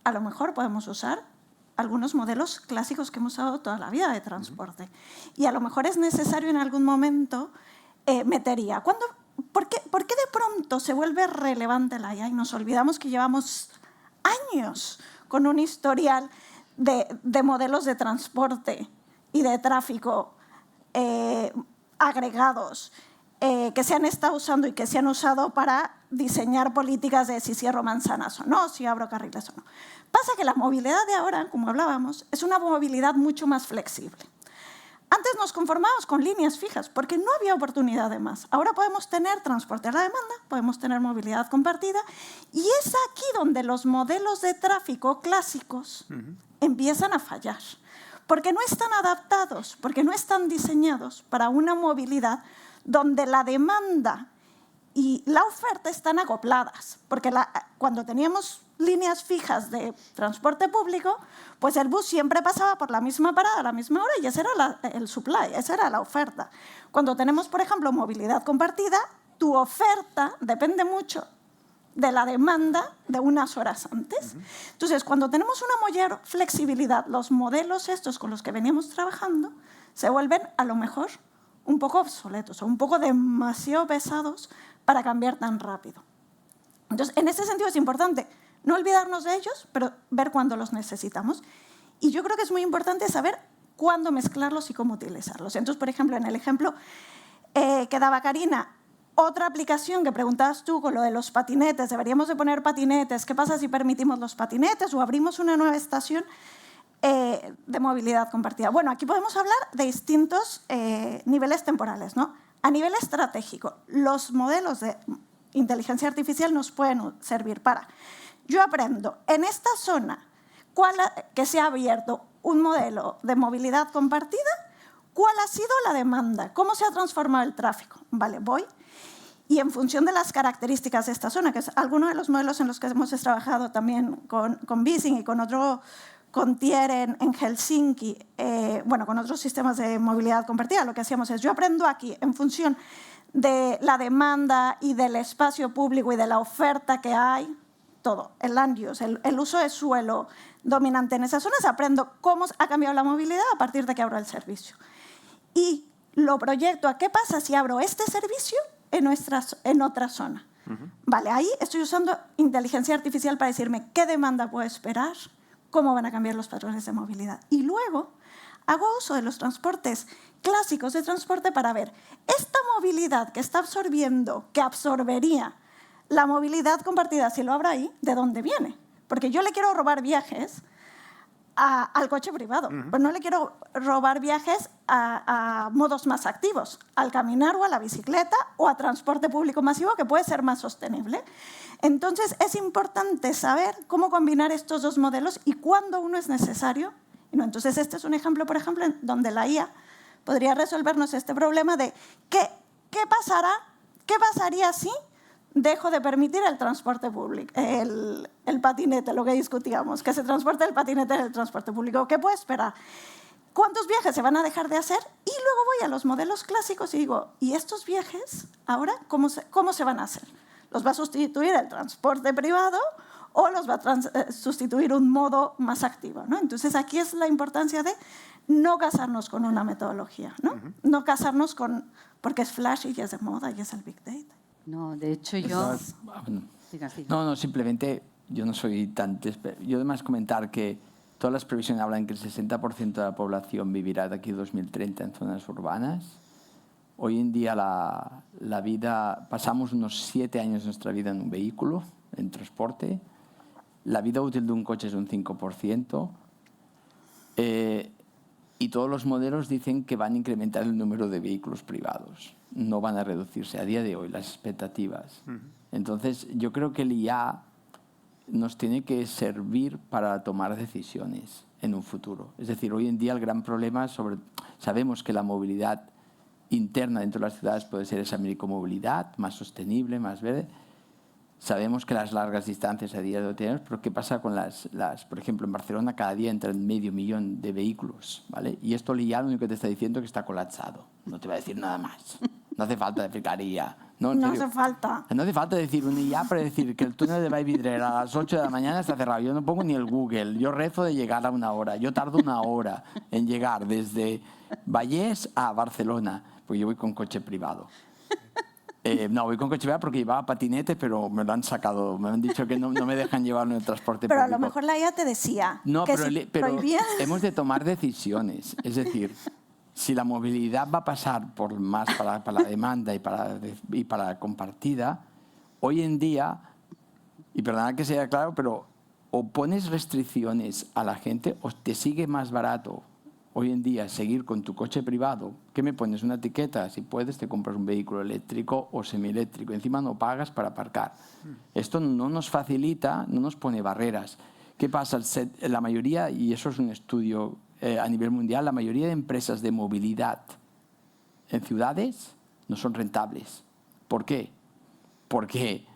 a lo mejor podemos usar algunos modelos clásicos que hemos usado toda la vida de transporte. Y a lo mejor es necesario en algún momento meter IA. ¿Por qué de pronto se vuelve relevante la IA y nos olvidamos que llevamos años con un historial de modelos de transporte y de tráfico agregados que se han estado usando y que se han usado para diseñar políticas de si cierro manzanas o no, si abro carriles o no? Pasa que la movilidad de ahora, como hablábamos, es una movilidad mucho más flexible. Antes nos conformábamos con líneas fijas porque no había oportunidad de más. Ahora podemos tener transporte a la demanda, podemos tener movilidad compartida y es aquí donde los modelos de tráfico clásicos empiezan a fallar. Porque no están adaptados, porque no están diseñados para una movilidad donde la demanda y la oferta están acopladas. Porque cuando teníamos líneas fijas de transporte público, pues el bus siempre pasaba por la misma parada a la misma hora y ese era el supply, esa era la oferta. Cuando tenemos, por ejemplo, movilidad compartida, tu oferta depende mucho de la demanda de unas horas antes. Entonces, cuando tenemos una mayor flexibilidad, los modelos estos con los que veníamos trabajando se vuelven a lo mejor un poco obsoletos o un poco demasiado pesados para cambiar tan rápido. Entonces, en ese sentido es importante no olvidarnos de ellos, pero ver cuándo los necesitamos. Y yo creo que es muy importante saber cuándo mezclarlos y cómo utilizarlos. Entonces, por ejemplo, en el ejemplo que daba Karina, otra aplicación que preguntabas tú con lo de los patinetes, deberíamos de poner patinetes, ¿qué pasa si permitimos los patinetes o abrimos una nueva estación de movilidad compartida? Bueno, aquí podemos hablar de distintos niveles temporales, ¿no? A nivel estratégico, los modelos de inteligencia artificial nos pueden servir para... Yo aprendo en esta zona que se ha abierto un modelo de movilidad compartida, ¿cuál ha sido la demanda? ¿Cómo se ha transformado el tráfico? Vale, voy y en función de las características de esta zona, que es alguno de los modelos en los que hemos trabajado también con Bising y con Tier en Helsinki, bueno, con otros sistemas de movilidad compartida, lo que hacíamos es, yo aprendo aquí en función de la demanda y del espacio público y de la oferta que hay, todo, el land use, el uso de suelo dominante en esas zonas, aprendo cómo ha cambiado la movilidad a partir de que abro el servicio. Y lo proyecto a qué pasa si abro este servicio en otra zona. Vale, ahí estoy usando inteligencia artificial para decirme qué demanda puedo esperar, cómo van a cambiar los patrones de movilidad. Y luego hago uso de los transportes clásicos de transporte para ver esta movilidad que está absorbiendo, que absorbería la movilidad compartida, si lo abro ahí, ¿de dónde viene? Porque yo le quiero robar viajes al coche privado, pues no le quiero robar viajes a modos más activos, al caminar o a la bicicleta o a transporte público masivo que puede ser más sostenible. Entonces es importante saber cómo combinar estos dos modelos y cuándo uno es necesario. Entonces este es un ejemplo, por ejemplo, donde la IA podría resolvernos este problema de qué pasaría si dejo de permitir el transporte público, el patinete, lo que discutíamos, que se transporte el patinete en el transporte público. ¿Qué puedo esperar? ¿Cuántos viajes se van a dejar de hacer? Y luego voy a los modelos clásicos y digo, ¿y estos viajes ahora cómo se van a hacer? ¿Los va a sustituir el transporte privado o los va a sustituir un modo más activo, ¿no? Entonces aquí es la importancia de no casarnos con una metodología, ¿no? No casarnos porque es flashy y es de moda y es el Big Data. No, de hecho yo... No, simplemente yo no soy tan... Yo además comentar que todas las previsiones hablan que el 60% de la población vivirá de aquí a 2030 en zonas urbanas. Hoy en día la vida... Pasamos unos 7 años de nuestra vida en un vehículo, en transporte. La vida útil de un coche es un 5%. Y todos los modelos dicen que van a incrementar el número de vehículos privados. No van a reducirse a día de hoy las expectativas. Entonces, yo creo que el IA nos tiene que servir para tomar decisiones en un futuro. Es decir, hoy en día el gran problema sabemos que la movilidad interna dentro de las ciudades puede ser esa micromovilidad, más sostenible, más verde. Sabemos que las largas distancias a día de hoy tenemos, pero ¿qué pasa con por ejemplo, en Barcelona cada día entran 500.000 de vehículos, ¿vale? Y esto el IA lo único que te está diciendo es que está colapsado. No te va a decir nada más. No hace falta explicar IA. No hace falta. No hace falta decir un IA para decir que el túnel de Vallvidrera a las 8 de la mañana está cerrado. Yo no pongo ni el Google. Yo rezo de llegar a 1 hora. Yo tardo 1 hora en llegar desde Vallés a Barcelona, porque yo voy con coche privado. No, voy con coche privado porque llevaba patinete, pero me lo han sacado. Me han dicho que no me dejan llevarlo en el transporte público. Pero a lo mejor la IA te decía que pero prohibía... hemos de tomar decisiones. Es decir, si la movilidad va a pasar por más para la demanda y para la compartida, hoy en día, y perdona que sea claro, pero o pones restricciones a la gente o te sigue más barato hoy en día seguir con tu coche privado, ¿qué me pones? Una etiqueta, si puedes te compras un vehículo eléctrico o semieléctrico, encima no pagas para aparcar. Esto no nos facilita, no nos pone barreras. ¿Qué pasa? La mayoría, y eso es un estudio a nivel mundial, la mayoría de empresas de movilidad en ciudades no son rentables. ¿Por qué? Porque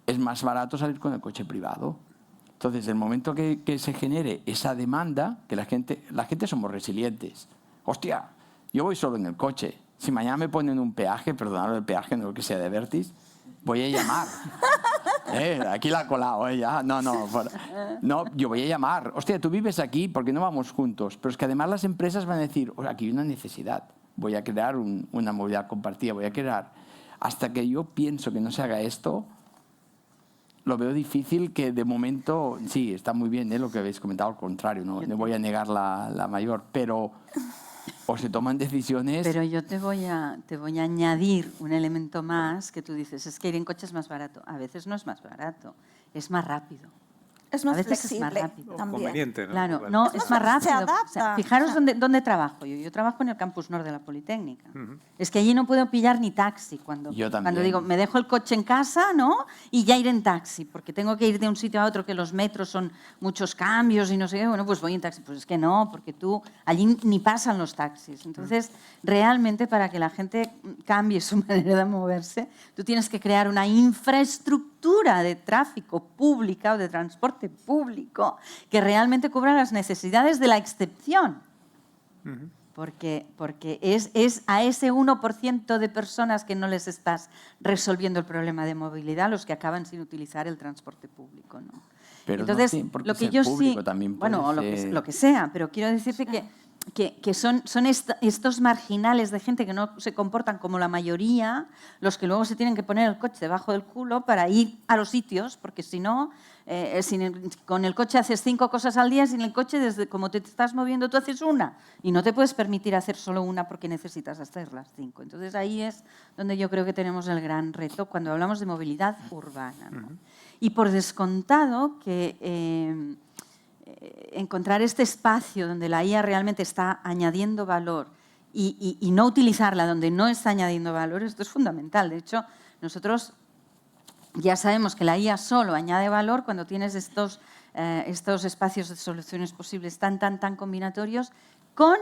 es más barato salir con el coche privado. Entonces, el momento que se genere esa demanda, que la gente somos resilientes. Hostia, yo voy solo en el coche. Si mañana me ponen un peaje, perdonad el peaje, no que sea de Abertis, voy a llamar. Aquí la ha colado, ya. No, yo voy a llamar. Hostia, tú vives aquí, ¿por qué no vamos juntos? Pero es que además las empresas van a decir, aquí hay una necesidad. Voy a crear una movilidad compartida, voy a crear. Hasta que yo pienso que no se haga esto, lo veo difícil que de momento, sí, está muy bien lo que habéis comentado, al contrario, no voy a negar la mayor, pero o se toman decisiones... Pero yo te voy a añadir un elemento más que tú dices, es que ir en coche es más barato. A veces no es más barato, es más rápido. Es más a veces flexible es más rápido. también. Conveniente, ¿no? Claro, Igual. no, Es es más más fácil, se rápido. adapta. Fijaros dónde trabajo yo. Yo trabajo en el Campus Nord de la Politécnica. Es que allí no puedo pillar ni taxi cuando digo, me dejo el coche en casa, ¿no? Y ya ir en taxi, porque tengo que ir de un sitio a otro, que los metros son muchos cambios y no sé qué. Bueno, pues voy en taxi. Pues es que no, porque allí ni pasan los taxis. Entonces, realmente para que la gente cambie su manera de moverse, tú tienes que crear una infraestructura de tráfico pública o de transporte público que realmente cubra las necesidades de la excepción. Porque es a ese 1% de personas que no les estás resolviendo el problema de movilidad los que acaban sin utilizar el transporte público, ¿no? Pero entonces, no, porque lo que ser yo público sí, también puede bueno, ser... lo que sea, pero quiero decirte que son estos marginales de gente que no se comportan como la mayoría, los que luego se tienen que poner el coche debajo del culo para ir a los sitios, porque si no, con el coche haces 5 cosas al día, sin el coche, desde como te estás moviendo, tú haces una y no te puedes permitir hacer solo una porque necesitas hacer las 5. Entonces ahí es donde yo creo que tenemos el gran reto cuando hablamos de movilidad urbana, ¿no? Y por descontado que... encontrar este espacio donde la IA realmente está añadiendo valor y no utilizarla donde no está añadiendo valor, esto es fundamental. De hecho, nosotros ya sabemos que la IA solo añade valor cuando tienes estos espacios de soluciones posibles tan combinatorios con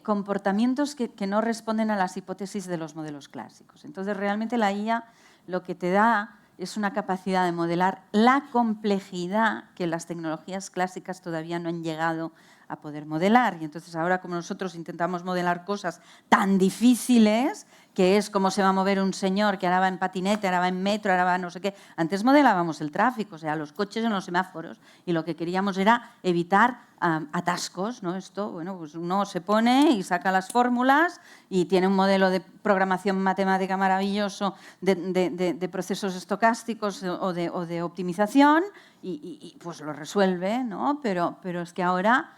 comportamientos que no responden a las hipótesis de los modelos clásicos. Entonces, realmente la IA lo que te da es una capacidad de modelar la complejidad que las tecnologías clásicas todavía no han llegado a poder modelar. Y entonces ahora, como nosotros intentamos modelar cosas tan difíciles, que es cómo se va a mover un señor que ahora va en patinete, ahora va en metro, ahora va no sé qué. Antes modelábamos el tráfico, o sea, los coches en los semáforos, y lo que queríamos era evitar atascos, ¿no? Esto, bueno, pues uno se pone y saca las fórmulas y tiene un modelo de programación matemática maravilloso de procesos estocásticos o de optimización y pues lo resuelve, ¿no? Pero es que ahora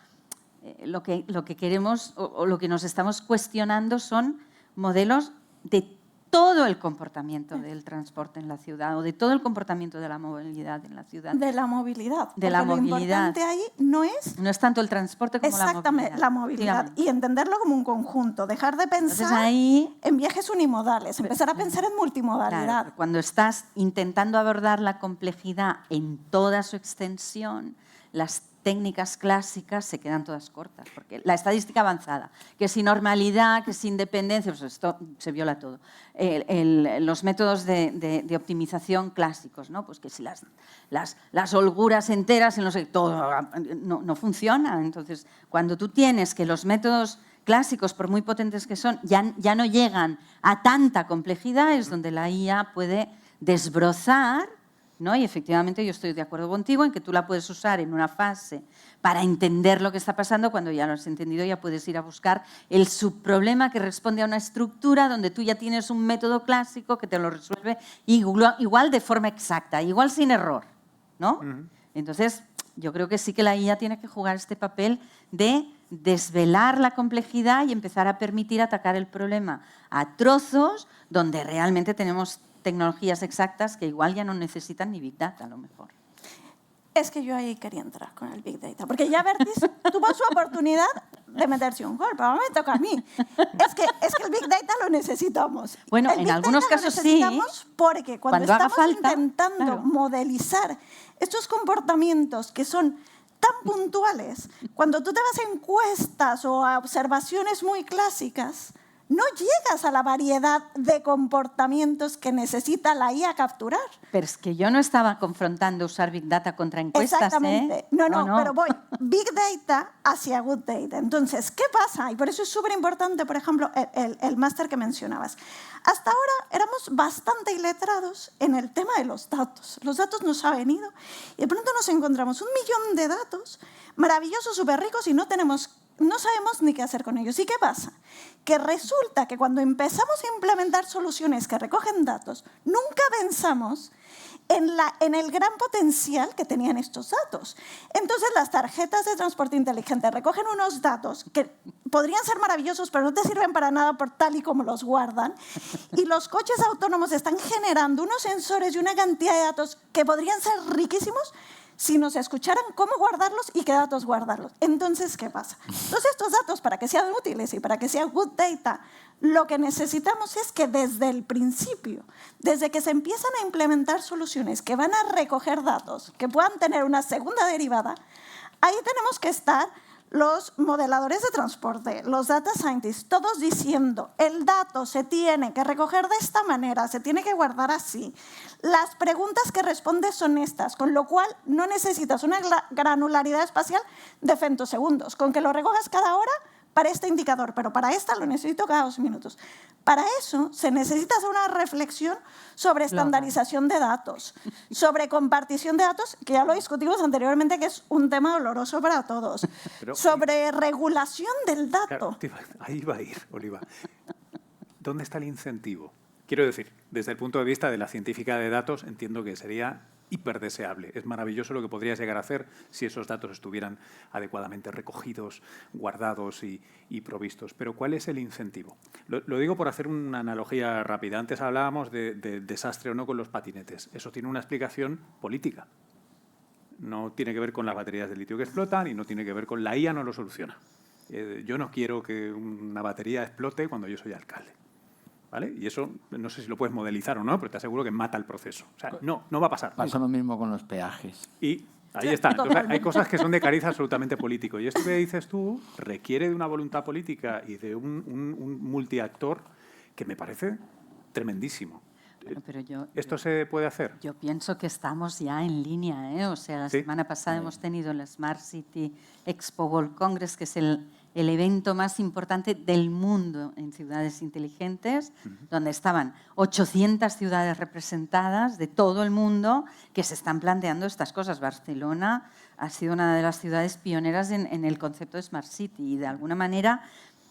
lo que queremos o lo que nos estamos cuestionando son modelos de todo el comportamiento del transporte en la ciudad o de todo el comportamiento de la movilidad en la ciudad. De la movilidad. De la movilidad. Lo importante ahí no es tanto el transporte como exactamente la movilidad. Y entenderlo como un conjunto. Dejar de pensar en viajes unimodales, empezar a pensar en multimodalidad. Claro, cuando estás intentando abordar la complejidad en toda su extensión, las técnicas clásicas se quedan todas cortas, porque la estadística avanzada, que sin normalidad, que sin dependencia, pues esto se viola todo. Los métodos de optimización clásicos, ¿no? Pues que si las holguras enteras, todo no funciona. Entonces, cuando tú tienes que los métodos clásicos, por muy potentes que son, ya no llegan a tanta complejidad, es donde la IA puede desbrozar, ¿no? Y efectivamente yo estoy de acuerdo contigo en que tú la puedes usar en una fase para entender lo que está pasando. Cuando ya lo has entendido ya puedes ir a buscar el subproblema que responde a una estructura donde tú ya tienes un método clásico que te lo resuelve igual de forma exacta, igual sin error, ¿no? Entonces yo creo que sí que la IA tiene que jugar este papel de desvelar la complejidad y empezar a permitir atacar el problema a trozos donde realmente tenemos tecnologías exactas que igual ya no necesitan ni Big Data, a lo mejor. Es que yo ahí quería entrar con el Big Data, porque ya Abertis tuvo su oportunidad de meterse un gol, pero ahora me toca a mí. Es que el Big Data lo necesitamos. Bueno, el en Big algunos Data casos lo necesitamos porque cuando haga estamos falta, intentando claro. modelizar estos comportamientos que son tan puntuales, cuando tú te vas a encuestas o a observaciones muy clásicas, no llegas a la variedad de comportamientos que necesita la IA capturar. Pero es que yo no estaba confrontando usar Big Data contra encuestas. Exactamente. No, pero voy Big Data hacia Good Data. Entonces, ¿qué pasa? Y por eso es súper importante, por ejemplo, el máster que mencionabas. Hasta ahora éramos bastante iletrados en el tema de los datos. Los datos nos han venido y de pronto nos encontramos 1 millón de datos maravillosos, súper ricos y no sabemos ni qué hacer con ellos. ¿Y qué pasa? Que resulta que cuando empezamos a implementar soluciones que recogen datos, nunca pensamos en el gran potencial que tenían estos datos. Entonces, las tarjetas de transporte inteligente recogen unos datos que podrían ser maravillosos, pero no te sirven para nada por tal y como los guardan. Y los coches autónomos están generando unos sensores y una cantidad de datos que podrían ser riquísimos si nos escucharan cómo guardarlos y qué datos guardarlos. Entonces, ¿qué pasa? Entonces, estos datos, para que sean útiles y para que sea good data, lo que necesitamos es que desde el principio, desde que se empiezan a implementar soluciones que van a recoger datos, que puedan tener una segunda derivada, ahí tenemos que estar los modeladores de transporte, los data scientists, todos diciendo, el dato se tiene que recoger de esta manera, se tiene que guardar así. Las preguntas que respondes son estas, con lo cual no necesitas una granularidad espacial de femtosegundos. Con que lo recojas cada hora para este indicador, pero para esta lo necesito cada 2 minutos. Para eso se necesita hacer una reflexión sobre estandarización de datos, sobre compartición de datos, que ya lo discutimos anteriormente, que es un tema doloroso para todos, sobre regulación del dato. Claro, ahí va a ir, Oliva. ¿Dónde está el incentivo? Quiero decir, desde el punto de vista de la científica de datos, entiendo que sería hiperdeseable. Es maravilloso lo que podrías llegar a hacer si esos datos estuvieran adecuadamente recogidos, guardados y provistos. Pero ¿cuál es el incentivo? Lo digo por hacer una analogía rápida. Antes hablábamos de desastre o no con los patinetes. Eso tiene una explicación política. No tiene que ver con las baterías de litio que explotan y no tiene que ver con la IA, no lo soluciona. Yo no quiero que una batería explote cuando yo soy alcalde. ¿Vale? Y eso no sé si lo puedes modelizar o no, pero te aseguro que mata el proceso. O sea, no va a pasar. Pasa lo mismo con los peajes. Y ahí está. Entonces, hay cosas que son de cariz absolutamente político. Y esto que dices tú requiere de una voluntad política y de un multiactor que me parece tremendísimo. Bueno, pero ¿Esto se puede hacer? Yo pienso que estamos ya en línea, ¿eh? O sea, la semana pasada hemos tenido el Smart City Expo World Congress, que es el evento más importante del mundo en ciudades inteligentes, donde estaban 800 ciudades representadas de todo el mundo que se están planteando estas cosas. Barcelona ha sido una de las ciudades pioneras en el concepto de Smart City y de alguna manera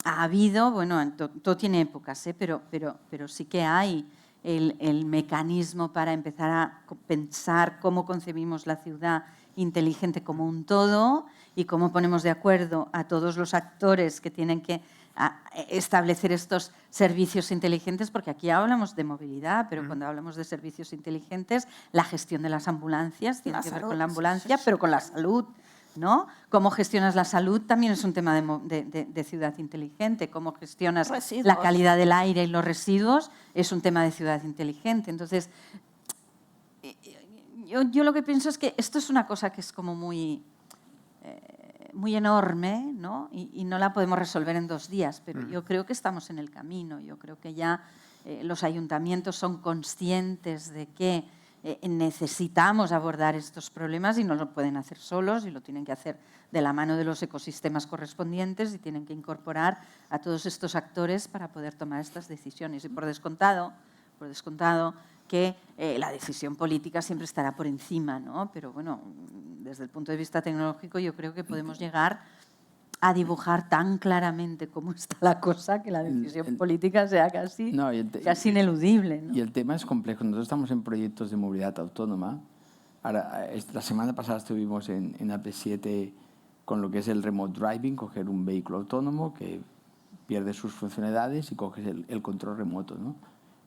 ha habido, bueno, todo tiene épocas, pero sí que hay el mecanismo para empezar a pensar cómo concebimos la ciudad inteligente como un todo y cómo ponemos de acuerdo a todos los actores que tienen que establecer estos servicios inteligentes, porque aquí hablamos de movilidad, pero cuando hablamos de servicios inteligentes, la gestión de las ambulancias tiene que ver con la ambulancia, pero con la salud, ¿no? Cómo gestionas la salud también es un tema de ciudad inteligente. Cómo gestionas la calidad del aire y los residuos es un tema de ciudad inteligente. Entonces, yo lo que pienso es que esto es una cosa que es como muy enorme, ¿no? Y no la podemos resolver en 2 días, pero yo creo que estamos en el camino. Yo creo que ya los ayuntamientos son conscientes de que necesitamos abordar estos problemas y no lo pueden hacer solos y lo tienen que hacer de la mano de los ecosistemas correspondientes y tienen que incorporar a todos estos actores para poder tomar estas decisiones. Y por descontado que la decisión política siempre estará por encima, ¿no? Pero bueno, desde el punto de vista tecnológico yo creo que podemos llegar a dibujar tan claramente cómo está la cosa que la decisión política sea casi ineludible, ¿no? Y el tema es complejo. Nosotros estamos en proyectos de movilidad autónoma. Ahora, la semana pasada estuvimos en AP7 con lo que es el remote driving, coger un vehículo autónomo que pierde sus funcionalidades y coges el control remoto, ¿no?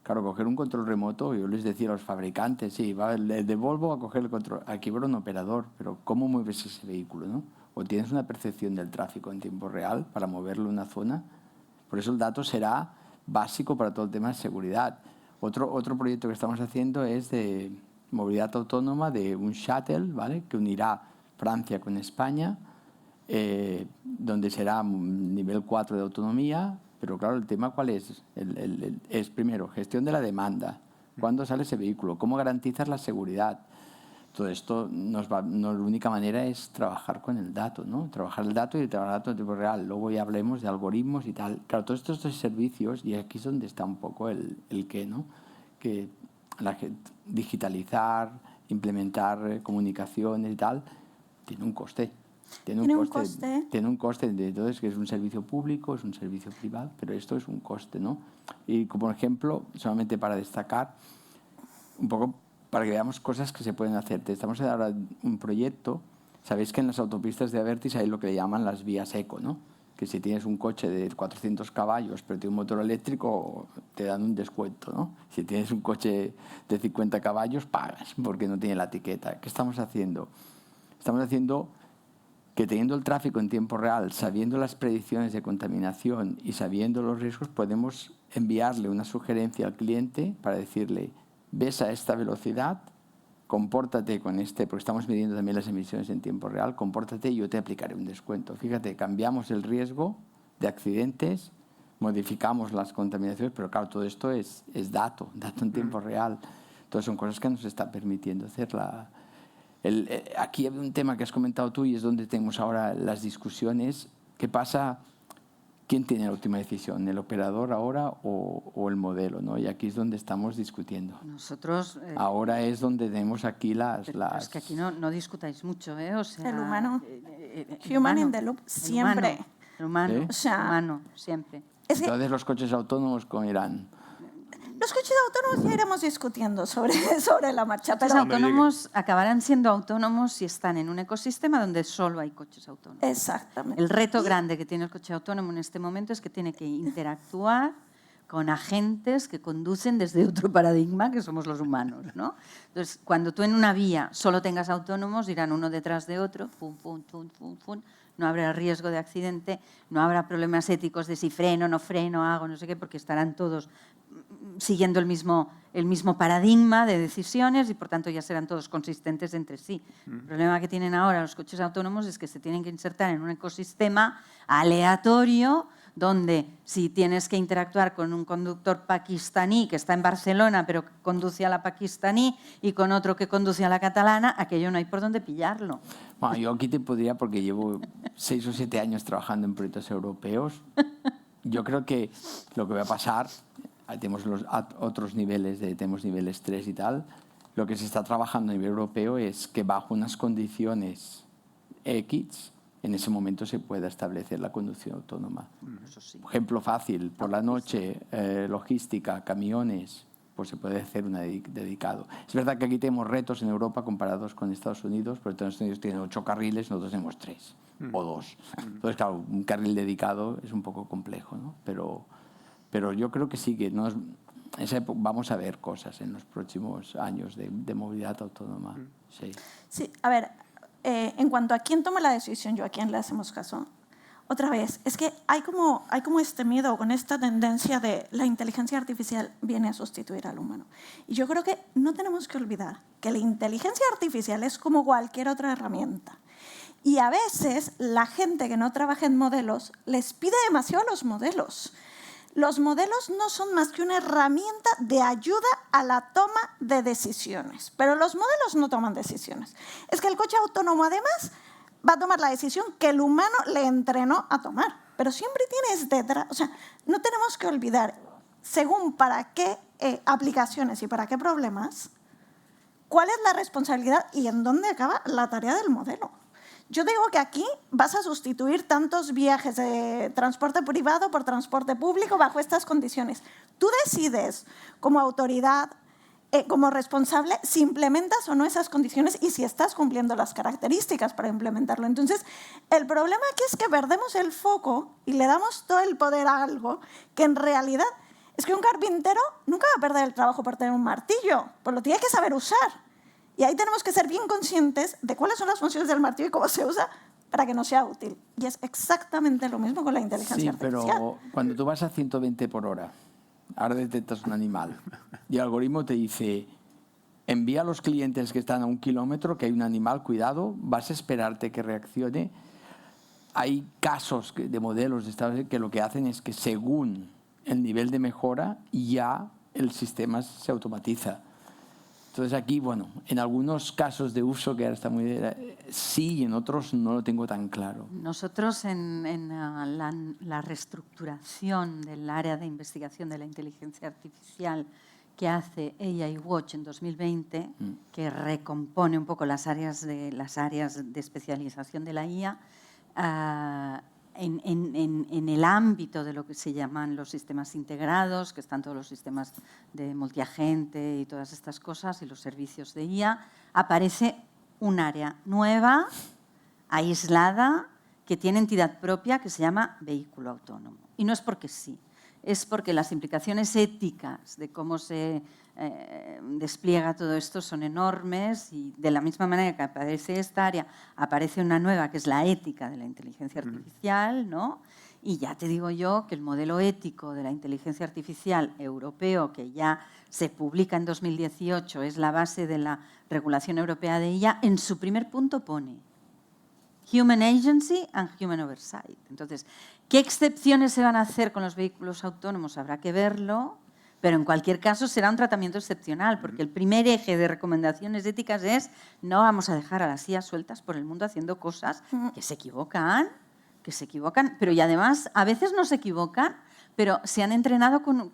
Claro, coger un control remoto, yo les decía a los fabricantes, sí, va el de Volvo a coger el control, aquí va un operador, pero ¿cómo mueves ese vehículo, no? O tienes una percepción del tráfico en tiempo real para moverlo en una zona. Por eso el dato será básico para todo el tema de seguridad. Otro proyecto que estamos haciendo es de movilidad autónoma de un shuttle, ¿vale?, que unirá Francia con España, donde será nivel 4 de autonomía. Pero claro, el tema ¿cuál es? Es primero, gestión de la demanda. ¿Cuándo sale ese vehículo? ¿Cómo garantizas la seguridad? Todo esto, la única manera es trabajar con el dato, ¿no? Trabajar el dato y trabajar el dato en tiempo real. Luego ya hablemos de algoritmos y tal. Claro, todos estos servicios, y aquí es donde está un poco el qué, ¿no? Que digitalizar, implementar comunicaciones y tal, tiene un coste. Tiene un coste, entonces, que es un servicio público, es un servicio privado, pero esto es un coste, ¿no? Y como ejemplo, solamente para destacar, un poco para que veamos cosas que se pueden hacer. Estamos ahora en un proyecto, sabéis que en las autopistas de Abertis hay lo que le llaman las vías eco, ¿no? Que si tienes un coche de 400 caballos pero tiene un motor eléctrico, te dan un descuento, ¿no? Si tienes un coche de 50 caballos, pagas porque no tiene la etiqueta. ¿Qué estamos haciendo? Estamos haciendo que teniendo el tráfico en tiempo real, sabiendo las predicciones de contaminación y sabiendo los riesgos, podemos enviarle una sugerencia al cliente para decirle, ves a esta velocidad, compórtate con porque estamos midiendo también las emisiones en tiempo real, compórtate y yo te aplicaré un descuento. Fíjate, cambiamos el riesgo de accidentes, modificamos las contaminaciones, pero claro, todo esto es dato en tiempo real. Entonces son cosas que nos está permitiendo hacer aquí hay un tema que has comentado tú y es donde tenemos ahora las discusiones. ¿Qué pasa? ¿Quién tiene la última decisión? ¿El operador ahora o el modelo, ¿no? Y aquí es donde estamos discutiendo. Nosotros... ahora es donde tenemos aquí las... Pero es que aquí no discutáis mucho, ¿eh? O sea, el humano. Human in the loop, siempre. El humano, ¿Sí? O sea, humano, siempre. Entonces los coches autónomos, ¿cómo irán? Los coches autónomos ya iremos discutiendo sobre la marcha. Los coches autónomos acabarán siendo autónomos si están en un ecosistema donde solo hay coches autónomos. Exactamente. El reto grande que tiene el coche autónomo en este momento es que tiene que interactuar con agentes que conducen desde otro paradigma que somos los humanos, ¿no? Entonces, cuando tú en una vía solo tengas autónomos, irán uno detrás de otro, pum, pum, pum, pum, pum. No habrá riesgo de accidente, no habrá problemas éticos de si freno, no freno, hago, no sé qué, porque estarán todos siguiendo el mismo paradigma de decisiones y, por tanto, ya serán todos consistentes entre sí. El problema que tienen ahora los coches autónomos es que se tienen que insertar en un ecosistema aleatorio donde si tienes que interactuar con un conductor pakistaní que está en Barcelona pero que conduce a la pakistaní y con otro que conduce a la catalana, aquello no hay por dónde pillarlo. Bueno, yo aquí te podría, porque llevo 6 o 7 años trabajando en proyectos europeos, yo creo que lo que va a pasar, tenemos otros niveles, tenemos niveles 3 y tal, lo que se está trabajando a nivel europeo es que bajo unas condiciones X, en ese momento se pueda establecer la conducción autónoma. Eso sí. Ejemplo fácil, por la noche, logística, camiones, pues se puede hacer una dedicado. Es verdad que aquí tenemos retos en Europa comparados con Estados Unidos, porque Estados Unidos tiene 8 carriles, nosotros tenemos 3 o 2. Entonces, claro, un carril dedicado es un poco complejo, ¿no? Pero yo creo que sí que vamos a ver cosas en los próximos años de movilidad autónoma. Sí. Sí, a ver, en cuanto a quién toma la decisión, yo a quién le hacemos caso. Otra vez, es que hay como este miedo con esta tendencia de la inteligencia artificial viene a sustituir al humano. Y yo creo que no tenemos que olvidar que la inteligencia artificial es como cualquier otra herramienta. Y a veces la gente que no trabaja en modelos les pide demasiado a los modelos. Los modelos no son más que una herramienta de ayuda a la toma de decisiones. Pero los modelos no toman decisiones. Es que el coche autónomo, además, va a tomar la decisión que el humano le entrenó a tomar. Pero siempre tienes detrás... O sea, no tenemos que olvidar, según para qué aplicaciones y para qué problemas, cuál es la responsabilidad y en dónde acaba la tarea del modelo. Yo digo que aquí vas a sustituir tantos viajes de transporte privado por transporte público bajo estas condiciones. Tú decides como autoridad, como responsable, si implementas o no esas condiciones y si estás cumpliendo las características para implementarlo. Entonces, el problema aquí es que perdemos el foco y le damos todo el poder a algo que en realidad Es que un carpintero nunca va a perder el trabajo por tener un martillo, pues lo tiene que saber usar. Y ahí tenemos que ser bien conscientes de cuáles son las funciones del martillo y cómo se usa para que no sea útil. Y es exactamente lo mismo con la inteligencia artificial. Sí, pero cuando tú vas a 120 por hora, ahora detectas un animal y el algoritmo te dice, envía a los clientes que están a 1 kilómetro que hay un animal, cuidado, vas a esperarte que reaccione. Hay casos de modelos de Estados Unidos que lo que hacen es que según el nivel de mejora ya el sistema se automatiza. Entonces aquí, bueno, en algunos casos de uso que ahora está muy... sí, y en otros no lo tengo tan claro. Nosotros en la reestructuración del área de investigación de la inteligencia artificial que hace AI Watch en 2020, que recompone un poco las áreas de especialización de la IA, en el ámbito de lo que se llaman los sistemas integrados, que están todos los sistemas de multiagente y todas estas cosas, y los servicios de IA, aparece un área nueva, aislada, que tiene entidad propia, que se llama vehículo autónomo. Y no es porque sí, es porque las implicaciones éticas de cómo se despliega todo esto son enormes, y de la misma manera que aparece esta área, aparece una nueva que es la ética de la inteligencia artificial, ¿no? Y ya te digo yo que el modelo ético de la inteligencia artificial europeo, que ya se publica en 2018, es la base de la regulación europea de ella, en su primer punto pone Human Agency and Human Oversight. Entonces, ¿qué excepciones se van a hacer con los vehículos autónomos? Habrá que verlo. Pero en cualquier caso será un tratamiento excepcional, porque el primer eje de recomendaciones éticas es no vamos a dejar a las IA sueltas por el mundo haciendo cosas que se equivocan, pero y además a veces no se equivocan, pero se han entrenado con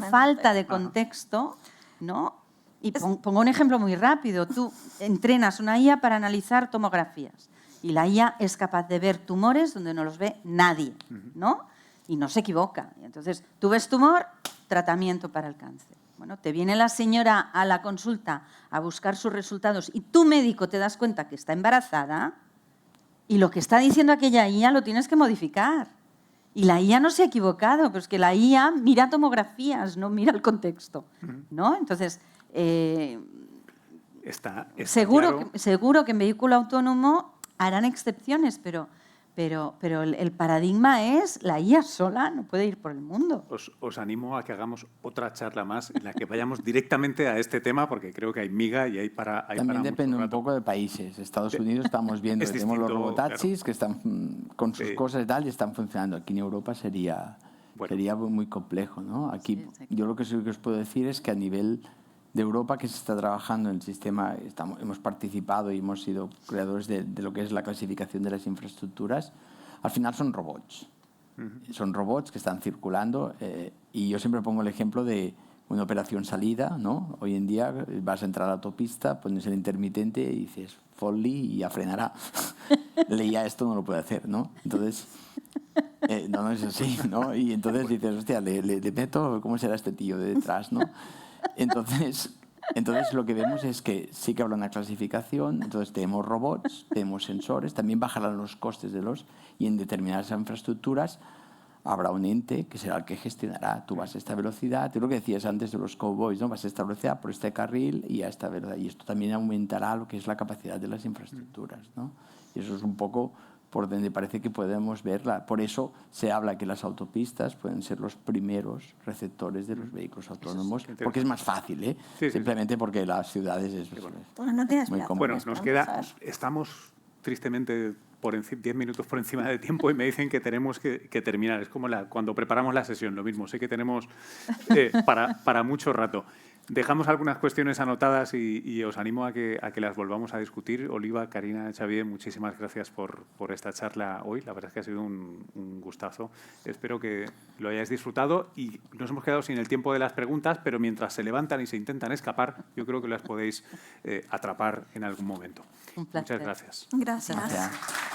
falta de contexto, ¿no? Y pongo un ejemplo muy rápido. Tú entrenas una IA para analizar tomografías y la IA es capaz de ver tumores donde no los ve nadie, ¿no? Y no se equivoca. Entonces, tú ves tumor, tratamiento para el cáncer. Bueno, te viene la señora a la consulta a buscar sus resultados y tu médico te das cuenta que está embarazada y lo que está diciendo aquella IA lo tienes que modificar. Y la IA no se ha equivocado, pues que la IA mira tomografías, no mira el contexto, ¿no? Entonces, seguro que en vehículo autónomo harán excepciones, pero el paradigma es la IA sola no puede ir por el mundo. Os animo a que hagamos otra charla más en la que vayamos directamente a este tema, porque creo que hay miga y hay para También depende un poco de países. Estados Unidos estamos viendo que tenemos los robotaxis, claro, que están con sus cosas y tal y están funcionando. Aquí en Europa sería muy complejo, ¿no? Aquí yo lo que sí que os puedo decir es que a nivel de Europa, que se está trabajando en el sistema, hemos participado y hemos sido creadores de lo que es la clasificación de las infraestructuras. Al final son robots. Son robots que están circulando y yo siempre pongo el ejemplo de una operación salida, ¿no? Hoy en día vas a entrar a la autopista, pones el intermitente y dices folly y ya frenará. Leía esto, no lo puede hacer, ¿no? Entonces, no es así, ¿no? Y entonces dices, hostia, le meto, ¿cómo será este tío de detrás, no? Entonces lo que vemos es que sí que habrá una clasificación, entonces tenemos robots, tenemos sensores, también bajarán los costes y en determinadas infraestructuras habrá un ente que será el que gestionará. Tú vas a esta velocidad, tú lo que decías antes de los cowboys, ¿no? Vas a esta velocidad por este carril y a esta velocidad. Y esto también aumentará lo que es la capacidad de las infraestructuras, ¿no? Y eso es un poco por donde parece que podemos verla. Por eso se habla que las autopistas pueden ser los primeros receptores de los vehículos autónomos, porque es más fácil, ¿eh? Simplemente porque las ciudades es muy cómodo. Bueno, estamos tristemente 10 minutos por encima de tiempo y me dicen que tenemos que terminar. Es como cuando preparamos la sesión, lo mismo. Sé que tenemos para mucho rato. Dejamos algunas cuestiones anotadas y os animo a que las volvamos a discutir. Oliva, Carina, Xavier, muchísimas gracias por esta charla hoy. La verdad es que ha sido un gustazo. Espero que lo hayáis disfrutado y nos hemos quedado sin el tiempo de las preguntas, pero mientras se levantan y se intentan escapar, yo creo que las podéis atrapar en algún momento. Un placer. Muchas gracias. Gracias.